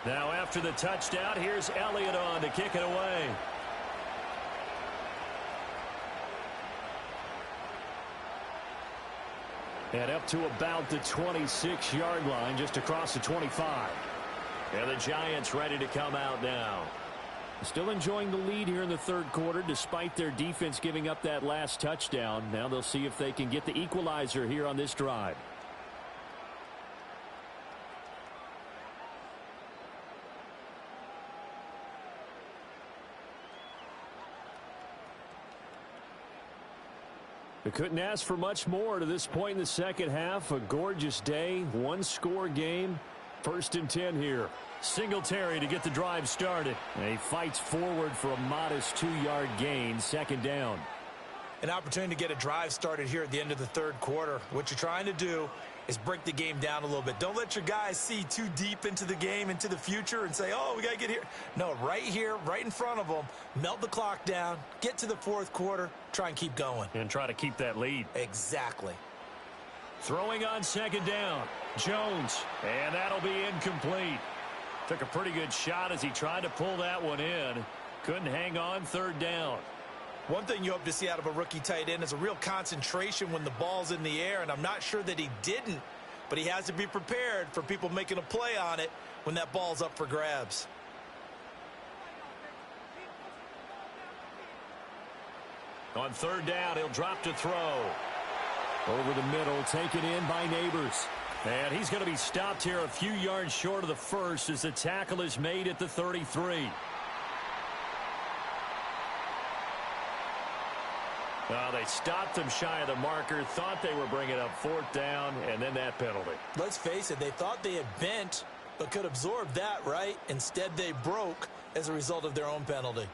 Now after the touchdown, here's Elliott on to kick it away. And up to about the 26-yard line, just across the 25. And the Giants ready to come out now. Still enjoying the lead here in the third quarter, despite their defense giving up that last touchdown. Now they'll see if they can get the equalizer here on this drive. We couldn't ask for much more to this point in the second half. A gorgeous day, one-score game. 1st and 10 here. Singletary to get the drive started. And he fights forward for a modest 2-yard gain, 2nd down. An opportunity to get a drive started here at the end of the third quarter. What you're trying to do is break the game down a little bit. Don't let your guys see too deep into the game, into the future, and say, oh, we got to get here. No, right here, right in front of them, melt the clock down, get to the fourth quarter, try and keep going. And try to keep that lead. Exactly. Throwing on 2nd down. Jones, and that'll be incomplete. Took a pretty good shot as he tried to pull that one in. Couldn't hang on, 3rd down. One thing you hope to see out of a rookie tight end is a real concentration when the ball's in the air, and I'm not sure that he didn't, but he has to be prepared for people making a play on it when that ball's up for grabs. On 3rd down, he'll drop to throw. Over the middle, taken in by Neighbors. And he's going to be stopped here a few yards short of the first as the tackle is made at the 33. They stopped him shy of the marker, thought they were bringing up 4th down, and then that penalty. Let's face it, they thought they had bent, but could absorb that, right? Instead, they broke as a result of their own penalty.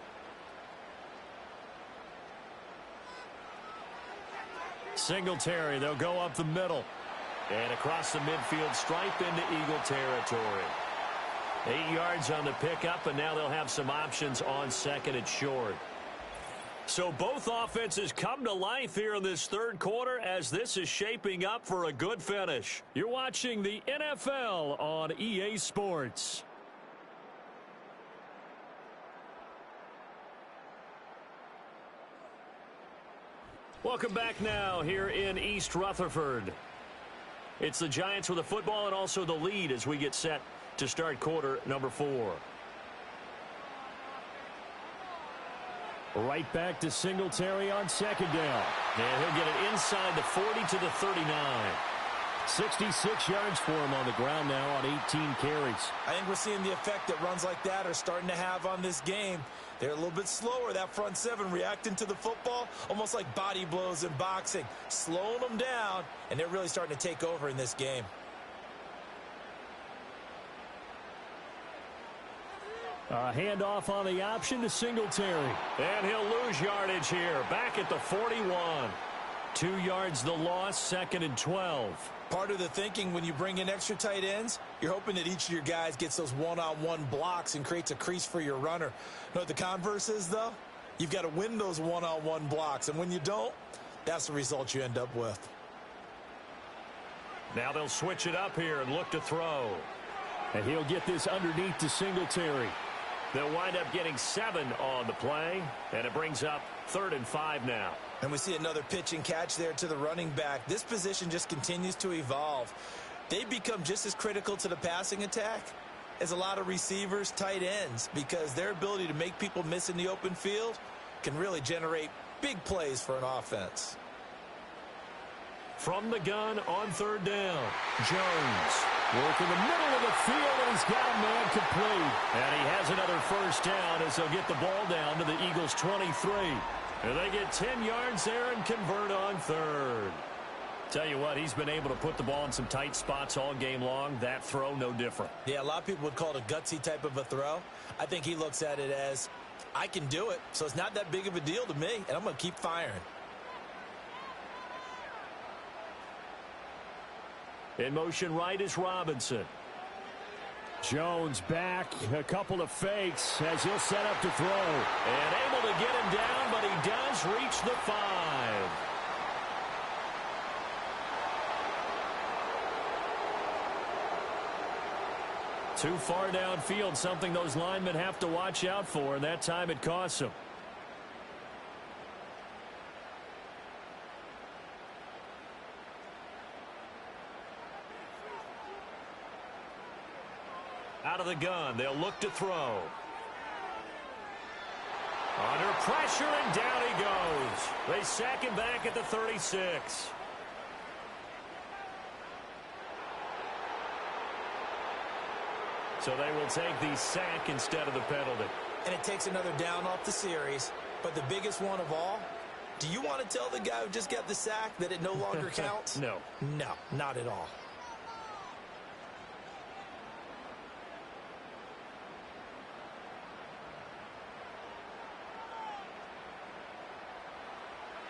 Singletary, they'll go up the middle. And across the midfield stripe into Eagle territory. 8 yards on the pickup, and now they'll have some options on 2nd and short. So both offenses come to life here in this third quarter as this is shaping up for a good finish. You're watching the NFL on EA Sports. Welcome back now here in East Rutherford. It's the Giants with the football and also the lead as we get set to start quarter number 4. Right back to Singletary on 2nd down. And he'll get it inside the 40 to the 39. 66 yards for him on the ground now on 18 carries. I think we're seeing the effect that runs like that are starting to have on this game. They're a little bit slower, that front seven, reacting to the football, almost like body blows in boxing, slowing them down, and they're really starting to take over in this game. A handoff on the option to Singletary. And he'll lose yardage here, back at the 41. 2 yards the loss, 2nd and 12. Part of the thinking when you bring in extra tight ends, you're hoping that each of your guys gets those one-on-one blocks and creates a crease for your runner. You know what the converse is, though? You've got to win those one-on-one blocks, and when you don't, that's the result you end up with. Now they'll switch it up here and look to throw. And he'll get this underneath to Singletary. They'll wind up getting 7 on the play, and it brings up 3rd and 5 now. And we see another pitch and catch there to the running back. This position just continues to evolve. They become just as critical to the passing attack as a lot of receivers, tight ends, because their ability to make people miss in the open field can really generate big plays for an offense. From the gun on 3rd down, Jones. Work in the middle of the field, and he's got a man complete. And he has another first down as they'll get the ball down to the Eagles' 23. And they get 10 yards there and convert on 3rd. Tell you what, he's been able to put the ball in some tight spots all game long. That throw, no different. Yeah, a lot of people would call it a gutsy type of a throw. I think he looks at it as, I can do it, so it's not that big of a deal to me, and I'm going to keep firing. In motion right is Robinson. Jones back, a couple of fakes as he'll set up to throw. And able to get him down, but he does reach the 5. Too far downfield, something those linemen have to watch out for, and that time it costs them. Out of the gun, they'll look to throw. Under pressure, and down he goes. They sack him back at the 36. So they will take the sack instead of the penalty. And it takes another down off the series. But the biggest one of all, do you want to tell the guy who just got the sack that it no longer counts? No. No, not at all.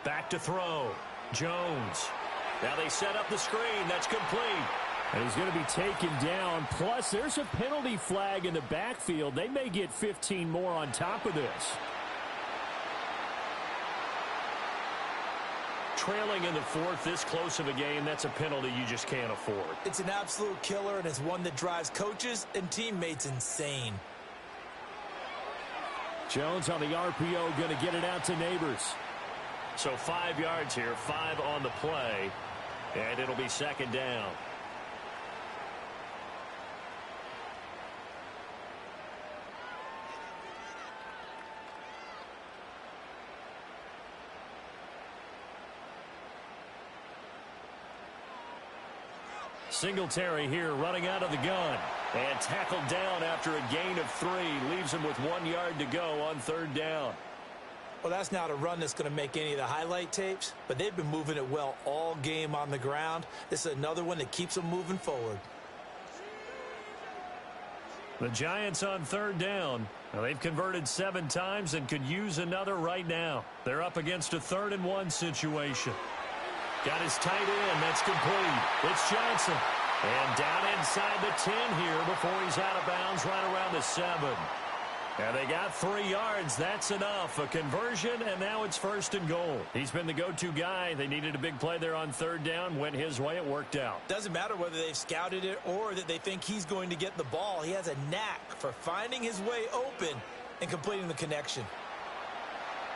Back to throw. Jones. Now they set up the screen. That's complete. And he's going to be taken down. Plus, there's a penalty flag in the backfield. They may get 15 more on top of this. Trailing in the 4th, this close of a game, that's a penalty you just can't afford. It's an absolute killer, and it's one that drives coaches and teammates insane. Jones on the RPO, going to get it out to Neighbors. So 5 yards here, 5 on the play, and it'll be 2nd down. Singletary here running out of the gun. And tackled down after a gain of 3. Leaves him with 1 yard to go on 3rd down. Well, that's not a run that's going to make any of the highlight tapes, but they've been moving it well all game on the ground. This is another one that keeps them moving forward. The Giants on 3rd down. Now, they've converted 7 times and could use another right now. They're up against a 3rd and 1 situation. Got his tight end. That's complete. It's Johnson. And down inside the 10 here before he's out of bounds right around the 7. And they got 3 yards. That's enough. A conversion, and now it's 1st and goal. He's been the go-to guy. They needed a big play there on 3rd down. Went his way. It worked out. Doesn't matter whether they've scouted it or that they think he's going to get the ball. He has a knack for finding his way open and completing the connection.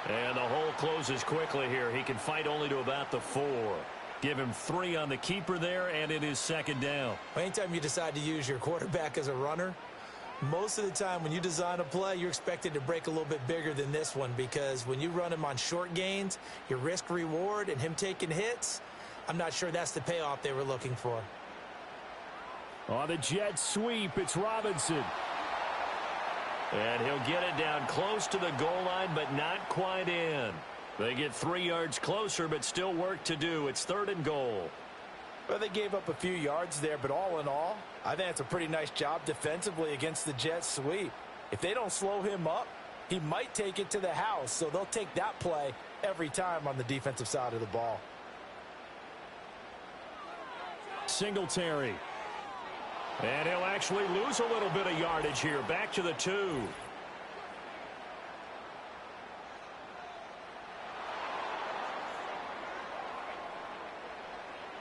And the hole closes quickly here. He can fight only to about the 4. Give him 3 on the keeper there, and it is 2nd down. Anytime you decide to use your quarterback as a runner, most of the time when you design a play, you're expected to break a little bit bigger than this one, because when you run him on short gains, your risk-reward and him taking hits, I'm not sure that's the payoff they were looking for. On the jet sweep, it's Robinson. And he'll get it down close to the goal line, but not quite in. They get 3 yards closer, but still work to do. It's 3rd and goal. Well, they gave up a few yards there, but all in all, I think it's a pretty nice job defensively against the jet sweep. If they don't slow him up, he might take it to the house, so they'll take that play every time on the defensive side of the ball. Singletary. And he'll actually lose a little bit of yardage here. Back to the 2.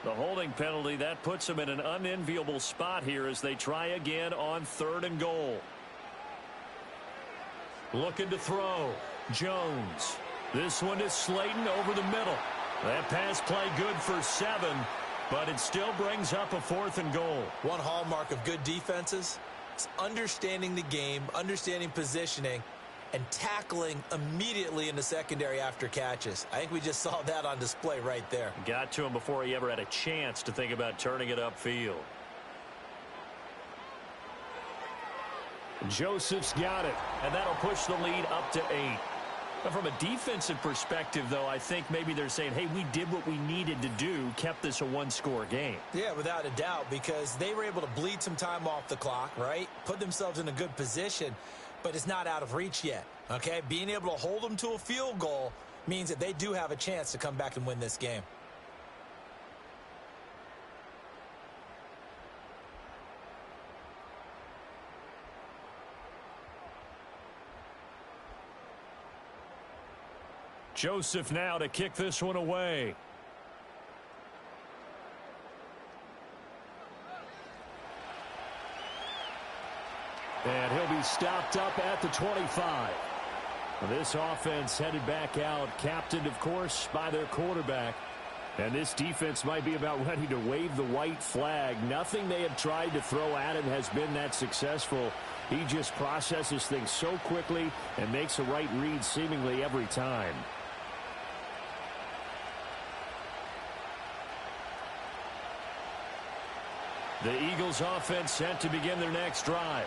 The holding penalty, that puts them in an unenviable spot here as they try again on 3rd and goal. Looking to throw. Jones. This one is Slayton over the middle. That pass play good for 7, but it still brings up a 4th and goal. One hallmark of good defenses is understanding the game, understanding positioning, and tackling immediately in the secondary after catches. I think we just saw that on display right there. Got to him before he ever had a chance to think about turning it upfield. Joseph's got it, and that'll push the lead up to 8. But from a defensive perspective, though, I think maybe they're saying, hey, we did what we needed to do, kept this a one-score game. Yeah, without a doubt, because they were able to bleed some time off the clock, right? Put themselves in a good position, but it's not out of reach yet, okay? Being able to hold them to a field goal means that they do have a chance to come back and win this game. Joseph now to kick this one away. And he'll be stopped up at the 25. This offense headed back out, captained, of course, by their quarterback. And this defense might be about ready to wave the white flag. Nothing they have tried to throw at him has been that successful. He just processes things so quickly and makes the right read seemingly every time. The Eagles offense set to begin their next drive.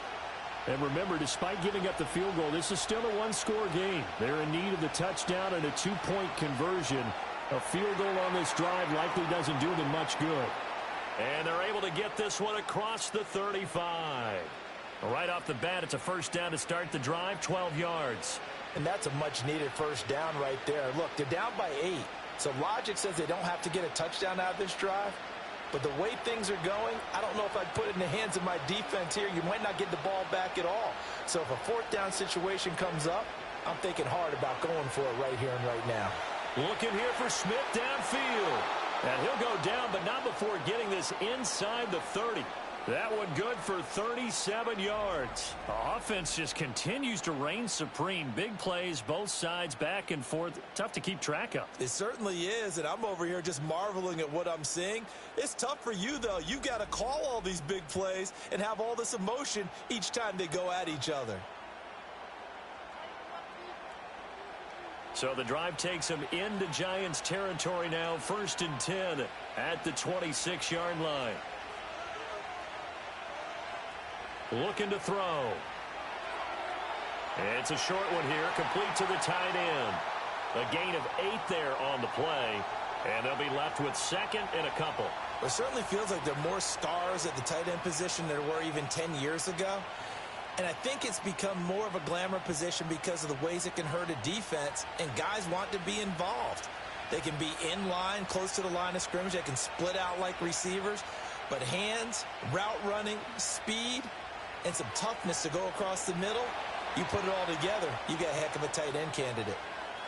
And remember, despite giving up the field goal, this is still a one-score game. They're in need of the touchdown and a two-point conversion. A field goal on this drive likely doesn't do them much good. And they're able to get this one across the 35. Right off the bat, it's a first down to start the drive, 12 yards. And that's a much-needed first down right there. Look, they're down by 8. So logic says they don't have to get a touchdown out of this drive. But the way things are going, I don't know if I'd put it in the hands of my defense here. You might not get the ball back at all. So if a fourth down situation comes up, I'm thinking hard about going for it right here and right now. Looking here for Smith downfield. And he'll go down, but not before getting this inside the 30. That one good for 37 yards. The offense just continues to reign supreme. Big plays, both sides, back and forth. Tough to keep track of. It certainly is, and I'm over here just marveling at what I'm seeing. It's tough for you, though. You've got to call all these big plays and have all this emotion each time they go at each other. So the drive takes them into Giants territory now. 1st and 10 at the 26-yard line. Looking to throw. It's a short one here, complete to the tight end. A gain of 8 there on the play, and they'll be left with 2nd and a couple. It certainly feels like there are more stars at the tight end position than there were even 10 years ago. And I think it's become more of a glamour position because of the ways it can hurt a defense, and guys want to be involved. They can be in line, close to the line of scrimmage. They can split out like receivers. But hands, route running, speed, and some toughness to go across the middle, you put it all together, you got a heck of a tight end candidate.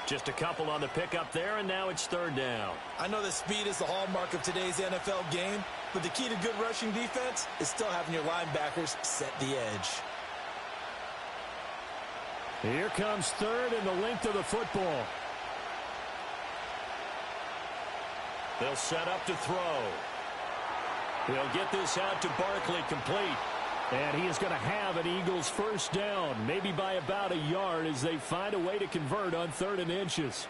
Just a couple on the pickup there, and now it's 3rd down. I know that speed is the hallmark of today's NFL game, but the key to good rushing defense is still having your linebackers set the edge. Here comes 3rd and the length of the football. They'll set up to throw. They'll get this out to Barkley, complete. And he is going to have an Eagles first down, maybe by about a yard as they find a way to convert on 3rd and inches.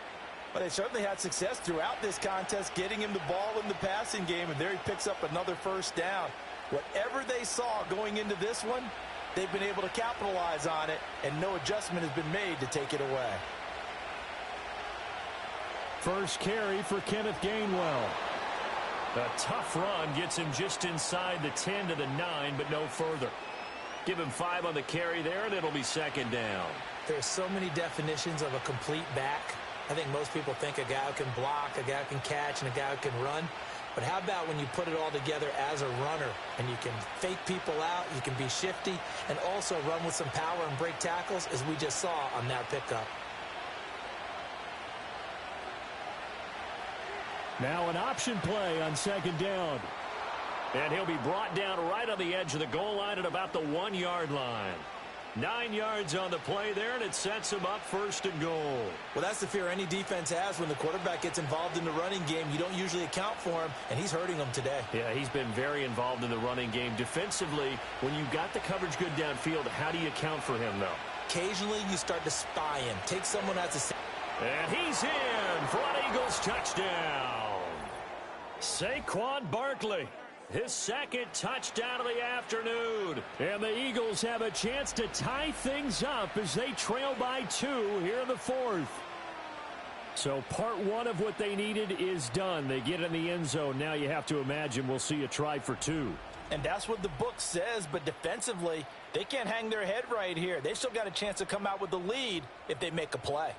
But they certainly had success throughout this contest, getting him the ball in the passing game, and there he picks up another first down. Whatever they saw going into this one, they've been able to capitalize on it, and no adjustment has been made to take it away. First carry for Kenneth Gainwell. A tough run gets him just inside the 10 to the 9, but no further. Give him 5 on the carry there, and it'll be 2nd down. There's so many definitions of a complete back. I think most people think a guy who can block, a guy who can catch, and a guy who can run. But how about when you put it all together as a runner, and you can fake people out, you can be shifty, and also run with some power and break tackles, as we just saw on that pickup. Now an option play on second down. And he'll be brought down right on the edge of the goal line at about the 1-yard line. 9 yards on the play there, and it sets him up first and goal. Well, that's the fear any defense has when the quarterback gets involved in the running game. You don't usually account for him, and he's hurting them today. Yeah, he's been very involved in the running game. Defensively, when you've got the coverage good downfield, how do you account for him, though? Occasionally, you start to spy him. Take someone that's a... And he's in for an Eagles touchdown. Saquon Barkley. His second touchdown of the afternoon. And the Eagles have a chance to tie things up as they trail by 2 here in the 4th. So part 1 of what they needed is done. They get in the end zone. Now you have to imagine we'll see a try for 2. And that's what the book says, but defensively, they can't hang their head right here. They've still got a chance to come out with the lead if they make a play.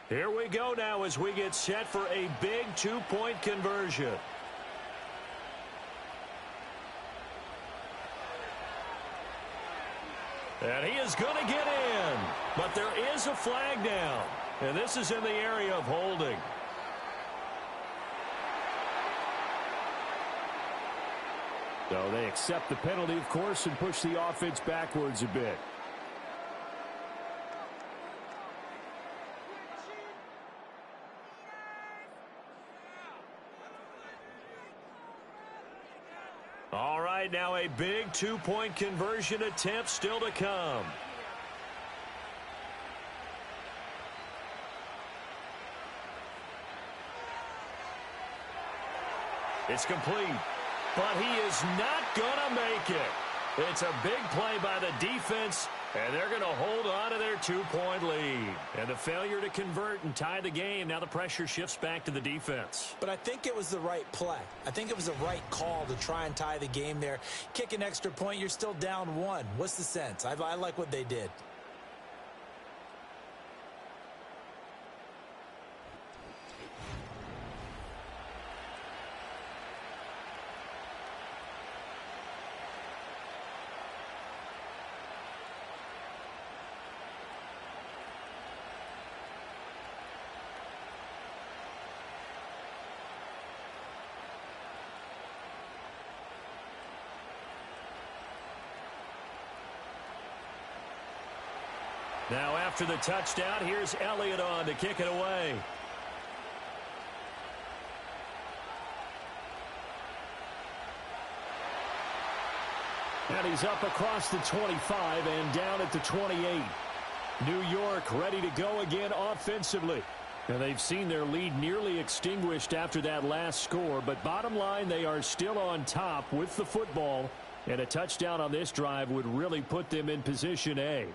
Here we go now as we get set for a big 2-point conversion. And he is going to get in. But there is a flag down. And this is in the area of holding. So they accept the penalty, of course, and push the offense backwards a bit. All right, now a big 2-point conversion attempt still to come. It's complete, but he is not going to make it. It's a big play by the defense, and they're going to hold on to their 2-point lead. And the failure to convert and tie the game, now the pressure shifts back to the defense. But I think it was the right play. I think it was the right call to try and tie the game there. Kick an extra point, you're still down 1. What's the sense? I like what they did. Now after the touchdown, here's Elliott on to kick it away. And he's up across the 25 and down at the 28. New York ready to go again offensively. And they've seen their lead nearly extinguished after that last score. But bottom line, they are still on top with the football. And a touchdown on this drive would really put them in position A.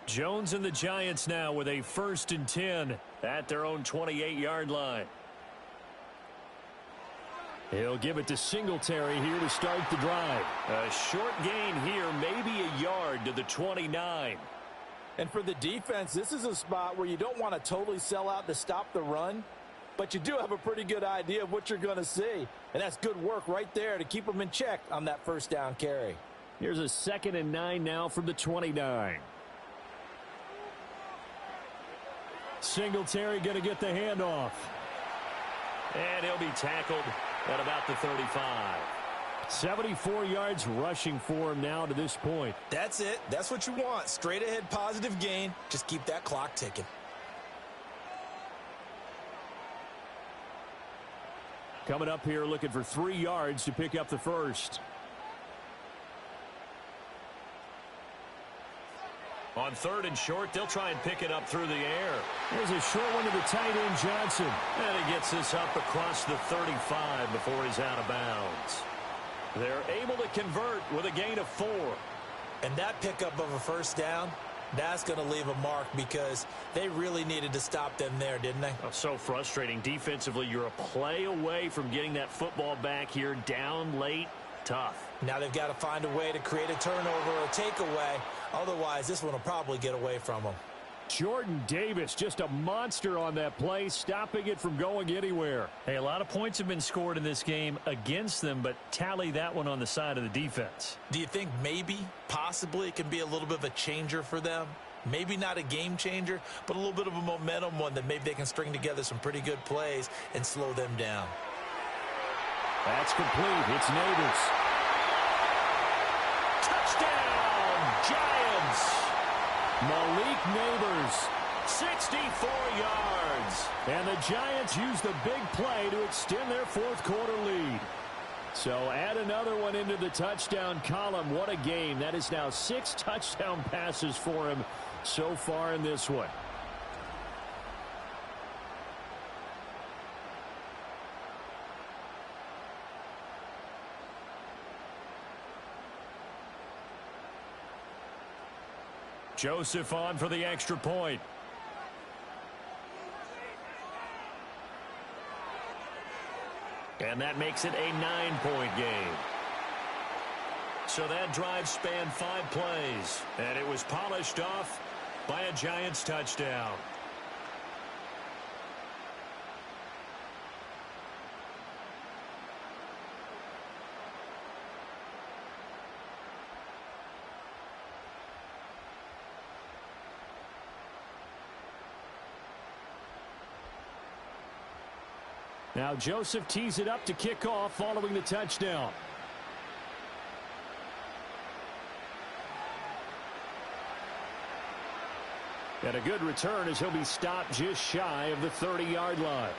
Jones and the Giants now with a 1st and 10 at their own 28-yard line. He'll give it to Singletary here to start the drive. A short gain here, maybe a yard to the 29. And for the defense, this is a spot where you don't want to totally sell out to stop the run, but you do have a pretty good idea of what you're going to see. And that's good work right there to keep them in check on that 1st down carry. Here's a 2nd and 9 now from the 29. Singletary going to get the handoff. And he'll be tackled at about the 35. 74 yards rushing for him now to this point. That's it. That's what you want. Straight ahead positive gain. Just keep that clock ticking. Coming up here looking for 3 yards to pick up the first. On 3rd and short, they'll try and pick it up through the air. There's a short one to the tight end, Johnson. And he gets this up across the 35 before he's out of bounds. They're able to convert with a gain of 4. And that pickup of a 1st down, that's going to leave a mark because they really needed to stop them there, didn't they? Oh, so frustrating. Defensively, you're a play away from getting that football back here down late. Tough. Now they've got to find a way to create a turnover or a takeaway. Otherwise, this one will probably get away from them. Jordan Davis, just a monster on that play, stopping it from going anywhere. Hey, a lot of points have been scored in this game against them, but tally that one on the side of the defense. Do you think maybe, possibly, it can be a little bit of a changer for them? Maybe not a game changer, but a little bit of a momentum one that maybe they can string together some pretty good plays and slow them down. That's complete. It's Neighbors. Touchdown, Giants! Malik Neighbors, 64 yards. and the Giants use the big play to extend their fourth quarter lead. So add another one into the touchdown column. What a game. That is now 6 touchdown passes for him so far in this one. Joseph on for the extra point. And that makes it a 9-point game. So that drive spanned 5 plays, and it was polished off by a Giants touchdown. Now Joseph tees it up to kick off following the touchdown. And a good return as he'll be stopped just shy of the 30-yard line.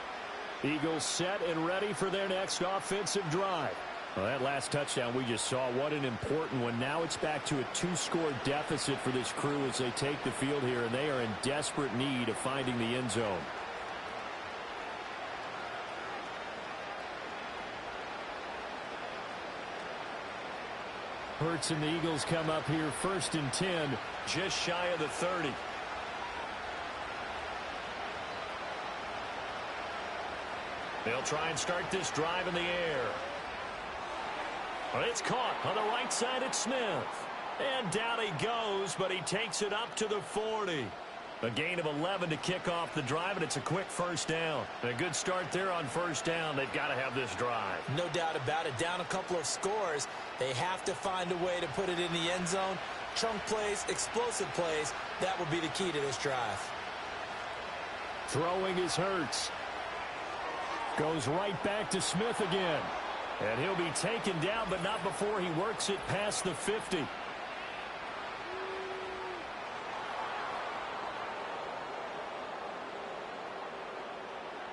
Eagles set and ready for their next offensive drive. Well, that last touchdown we just saw, what an important one. Now it's back to a 2-score deficit for this crew as they take the field here, and they are in desperate need of finding the end zone. Hurts and the Eagles come up here 1st and 10, just shy of the 30. They'll try and start this drive in the air. Well, it's caught on the right side at Smith. And down he goes, but he takes it up to the 40. A gain of 11 to kick off the drive, and it's a quick first down. A good start there on first down. They've got to have this drive. No doubt about it. Down a couple of scores. They have to find a way to put it in the end zone. Chunk plays, explosive plays. That will be the key to this drive. Throwing is Hurts. Goes right back to Smith again. And he'll be taken down, but not before he works it past the 50.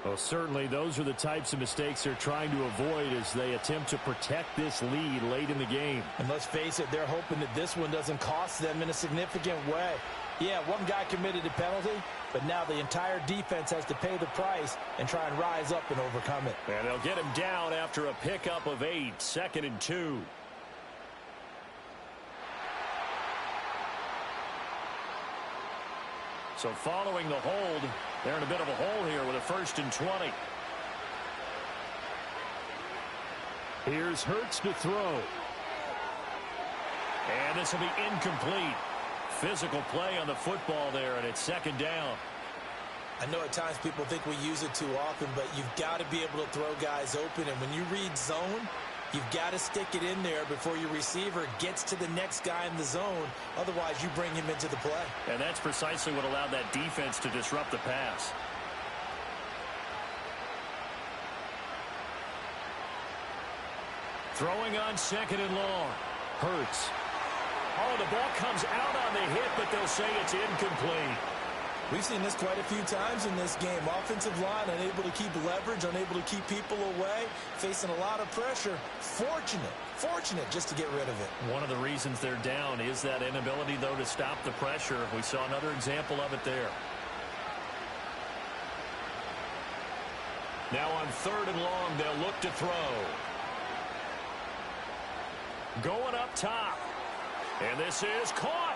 Well, certainly those are the types of mistakes they're trying to avoid as they attempt to protect this lead late in the game. And let's face it, they're hoping that this one doesn't cost them in a significant way. Yeah, one guy committed a penalty, but now the entire defense has to pay the price and try and rise up and overcome it. And they'll get him down after a pickup of 8, 2nd and 2. So following the hold, they're in a bit of a hole here with a 1st and 20. Here's Hurts to throw. And this will be incomplete. Physical play on the football there, and it's 2nd down. I know at times people think we use it too often, but you've got to be able to throw guys open. And when you read zone, you've got to stick it in there before your receiver gets to the next guy in the zone. Otherwise, you bring him into the play. And that's precisely what allowed that defense to disrupt the pass. Throwing on 2nd and long. Hurts. Oh, the ball comes out on the hit, but they'll say it's incomplete. We've seen this quite a few times in this game. Offensive line unable to keep leverage, unable to keep people away, facing a lot of pressure. Fortunate just to get rid of it. One of the reasons they're down is that inability, though, to stop the pressure. We saw another example of it there. Now on 3rd and long, they'll look to throw. Going up top. And this is caught.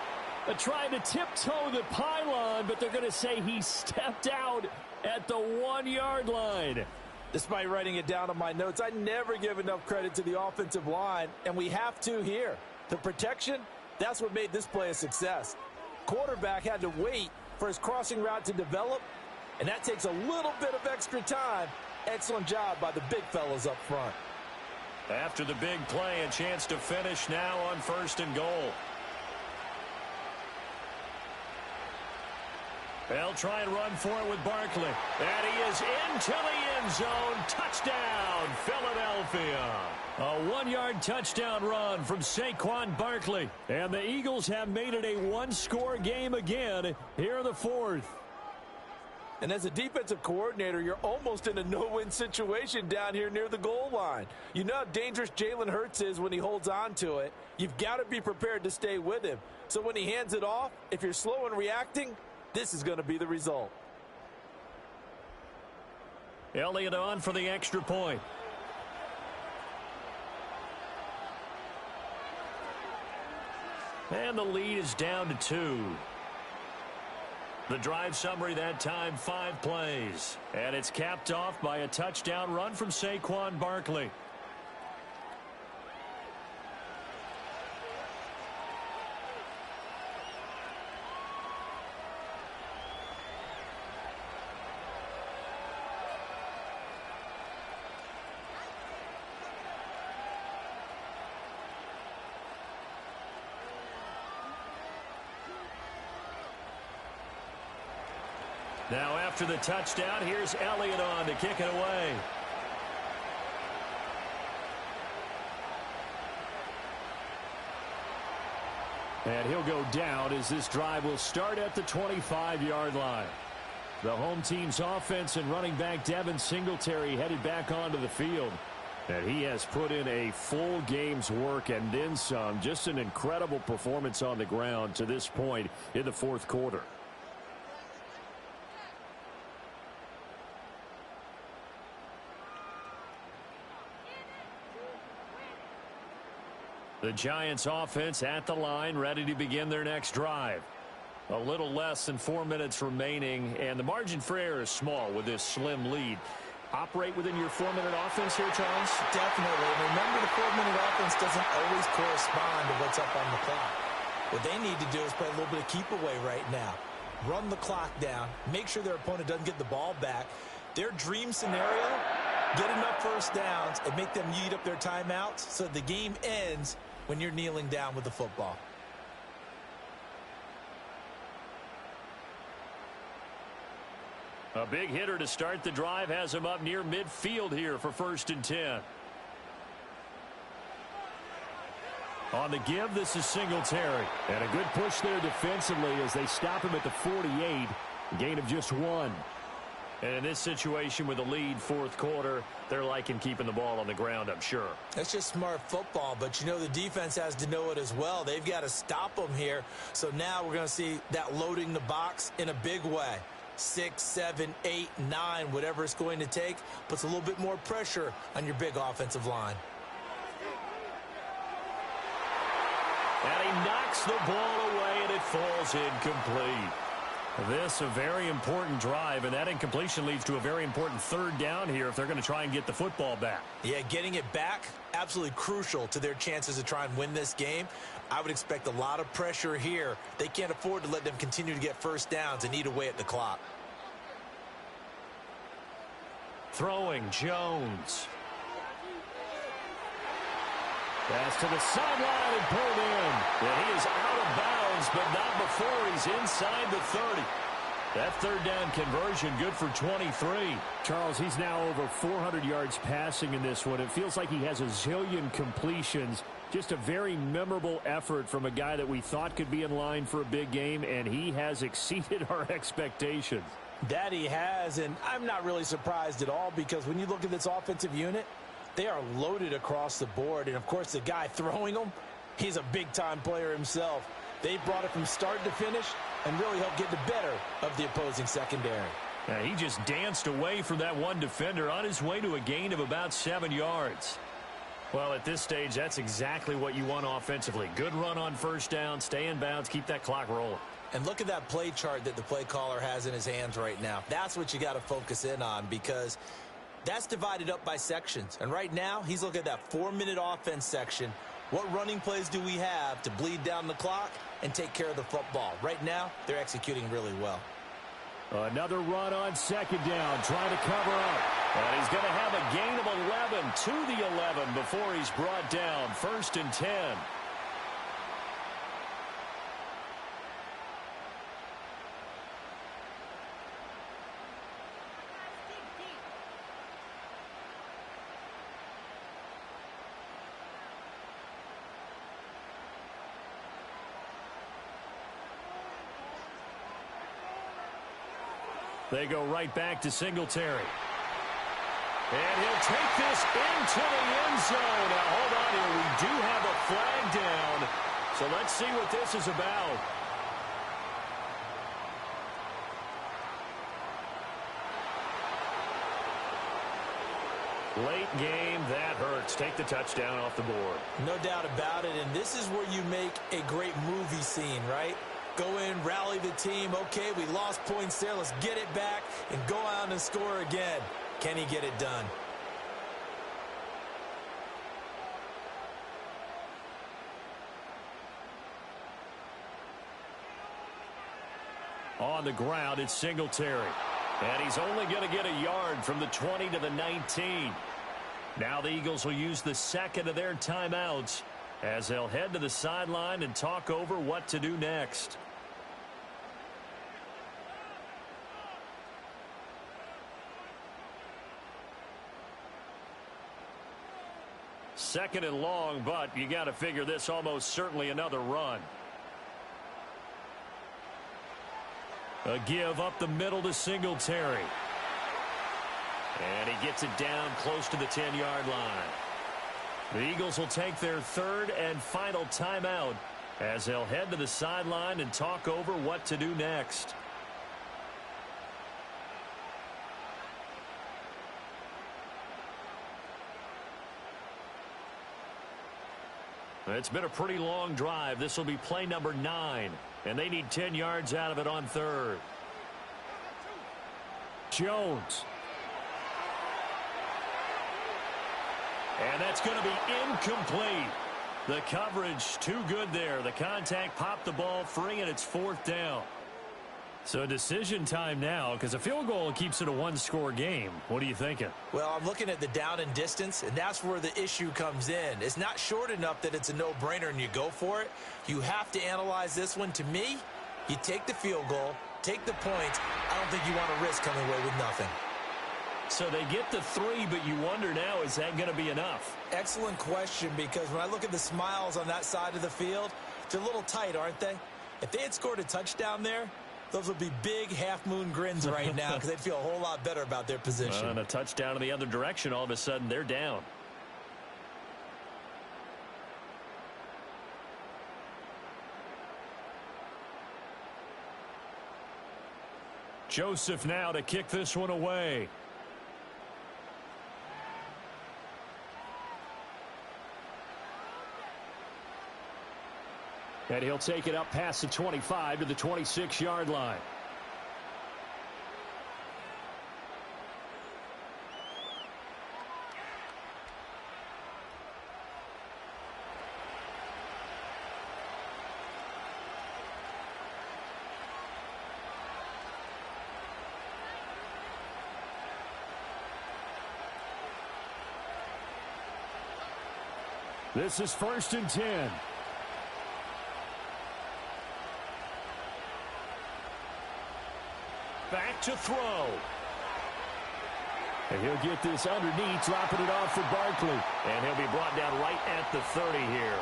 Trying to tiptoe the pylon, but they're going to say he stepped out at the 1-yard line. Despite writing it down on my notes, I never give enough credit to the offensive line, and we have to here. The protection, that's what made this play a success. Quarterback had to wait for his crossing route to develop, and that takes a little bit of extra time. Excellent job by the big fellas up front. After the big play, a chance to finish now on 1st and goal. They'll try and run for it with Barkley. And he is into the end zone. Touchdown, Philadelphia. A 1-yard touchdown run from Saquon Barkley. And the Eagles have made it a one-score game again here in the 4th. And as a defensive coordinator, you're almost in a no-win situation down here near the goal line. You know how dangerous Jalen Hurts is when he holds on to it. You've got to be prepared to stay with him. So when he hands it off, if you're slow in reacting, this is going to be the result. Elliott on for the extra point. And the lead is down to 2. The drive summary that time, 5 plays. And it's capped off by a touchdown run from Saquon Barkley. Now after the touchdown, here's Elliott on to kick it away. And he'll go down as this drive will start at the 25-yard line. The home team's offense and running back Devin Singletary headed back onto the field. And he has put in a full game's work and then some. Just an incredible performance on the ground to this point in the 4th quarter. The Giants offense at the line, ready to begin their next drive. A little less than 4 minutes remaining, and the margin for error is small with this slim lead. Operate within your 4-minute offense here, Charles? Definitely. And remember, the 4-minute offense doesn't always correspond to what's up on the clock. What they need to do is play a little bit of keep away right now. Run the clock down. Make sure their opponent doesn't get the ball back. Their dream scenario, get enough first downs and make them eat up their timeouts so the game ends when you're kneeling down with the football. A big hitter to start the drive has him up near midfield here for 1st and 10. On the give, this is Singletary. And a good push there defensively as they stop him at the 48. Gain of just 1. And in this situation with the lead 4th quarter, they're liking keeping the ball on the ground, I'm sure. That's just smart football, but you know the defense has to know it as well. They've got to stop them here. So now we're going to see that loading the box in a big way. 6, 7, 8, 9, whatever it's going to take, puts a little bit more pressure on your big offensive line. And he knocks the ball away, and it falls incomplete. This a very important drive, and that incompletion leads to a very important 3rd down here if they're going to try and get the football back. Yeah, getting it back, absolutely crucial to their chances to try and win this game. I would expect a lot of pressure here. They can't afford to let them continue to get first downs and eat away at the clock. Throwing, Jones. Pass to the sideline and pulled in. And he is out of bounds, but not before he's inside the 30. That 3rd down conversion good for 23. Charles, he's now over 400 yards passing in this one. It feels like he has a zillion completions. Just a very memorable effort from a guy that we thought could be in line for a big game, and he has exceeded our expectations. That he has, and I'm not really surprised at all because when you look at this offensive unit, they are loaded across the board. And, of course, the guy throwing them, he's a big-time player himself. They brought it from start to finish and really helped get the better of the opposing secondary. Yeah, he just danced away from that one defender on his way to a gain of about 7 yards. Well, at this stage, that's exactly what you want offensively. Good run on 1st down, stay in bounds, keep that clock rolling. And look at that play chart that the play caller has in his hands right now. That's what you got to focus in on because that's divided up by sections. And right now, he's looking at that 4-minute offense section What running plays do we have to bleed down the clock and take care of the football? Right now, they're executing really well. Another run on second down, trying to cover up. And he's going to have a gain of 11 to the 11 before he's brought down. 1st and 10. They go right back to Singletary. And he'll take this into the end zone. Now, hold on here. We do have a flag down. So let's see what this is about. Late game, that hurts. Take the touchdown off the board. No doubt about it, and this is where you make a great movie scene, right? Go in, rally the team. Okay, we lost points there. Let's get it back and go out and score again. Can he get it done? On the ground, it's Singletary. And he's only going to get a yard from the 20 to the 19. Now the Eagles will use the second of their timeouts as they'll head to the sideline and talk over what to do next. Second and long, but you got to figure this almost certainly another run. A give up the middle to Singletary. And he gets it down close to the 10-yard line. The Eagles will take their third and final timeout as they'll head to the sideline and talk over what to do next. It's been a pretty long drive. This will be play number 9, and they need 10 yards out of it on third. Jones. And that's going to be incomplete. The coverage too good there. The contact popped the ball free, and it's 4th down. So decision time now, because a field goal keeps it a one-score game. What are you thinking? Well, I'm looking at the down and distance, and that's where the issue comes in. It's not short enough that it's a no-brainer and you go for it. You have to analyze this one. To me, you take the field goal, take the points. I don't think you want to risk coming away with nothing. So they get the 3, but you wonder now, is that going to be enough? Excellent question, because when I look at the smiles on that side of the field, they're a little tight, aren't they? If they had scored a touchdown there, those would be big half-moon grins right now because they'd feel a whole lot better about their position. And a touchdown in the other direction, all of a sudden they're down. Joseph now to kick this one away. And he'll take it up past the 25 to the 26-yard line. This is 1st and 10. Back to throw. And he'll get this underneath, dropping it off for Barkley. And he'll be brought down right at the 30 here.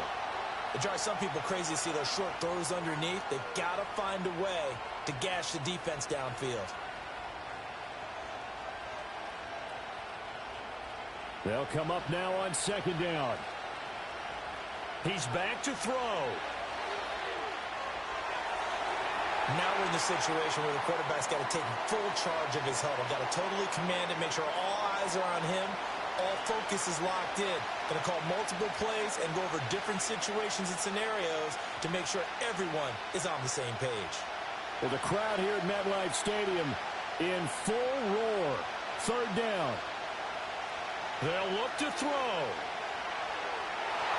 It drives some people crazy to see those short throws underneath. They've got to find a way to gash the defense downfield. They'll come up now on 2nd down. He's back to throw. Now we're in the situation where the quarterback's got to take full charge of his huddle. Got to totally command it, make sure all eyes are on him. All focus is locked in. Going to call multiple plays and go over different situations and scenarios to make sure everyone is on the same page. Well, the crowd here at MetLife Stadium in full roar. 3rd down. They'll look to throw.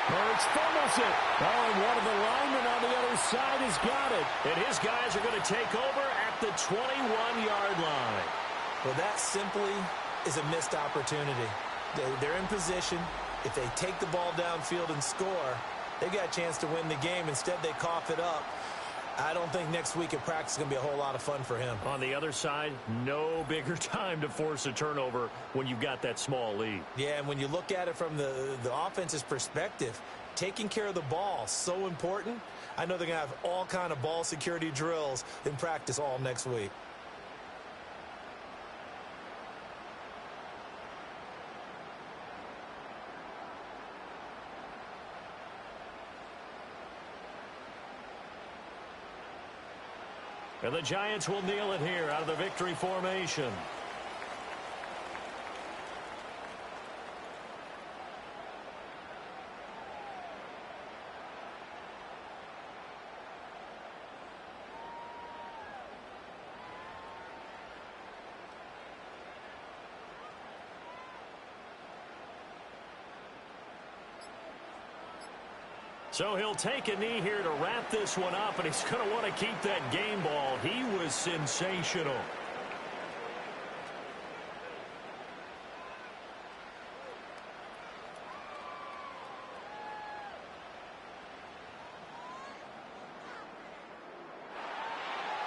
Hurts fumbles it. Oh, and one of the linemen on the other side has got it. And his guys are going to take over at the 21-yard line. Well, that simply is a missed opportunity. They're in position. If they take the ball downfield and score, they got a chance to win the game. Instead, they cough it up. I don't think next week at practice is going to be a whole lot of fun for him. On the other side, no bigger time to force a turnover when you've got that small lead. Yeah, and when you look at it from the offense's perspective, taking care of the ball, so important. I know they're going to have all kind of ball security drills in practice all next week. And the Giants will kneel it here out of the victory formation. So he'll take a knee here to wrap this one up, and he's going to want to keep that game ball. He was sensational.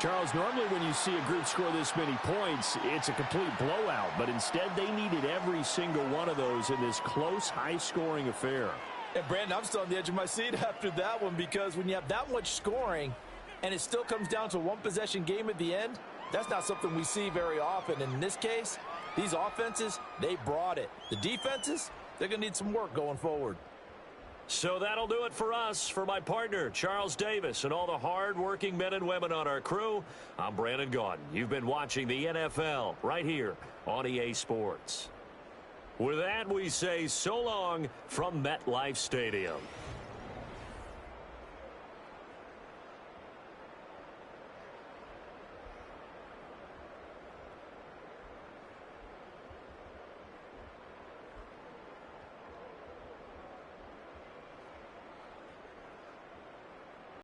Charles, normally when you see a group score this many points, it's a complete blowout. But instead, they needed every single one of those in this close, high-scoring affair. And, Brandon, I'm still on the edge of my seat after that one, because when you have that much scoring and it still comes down to a one-possession game at the end, that's not something we see very often. And in this case, these offenses, they brought it. The defenses, they're going to need some work going forward. So that'll do it for us. For my partner, Charles Davis, and all the hard-working men and women on our crew, I'm Brandon Gaudin. You've been watching the NFL right here on EA Sports. With that, we say so long from MetLife Stadium.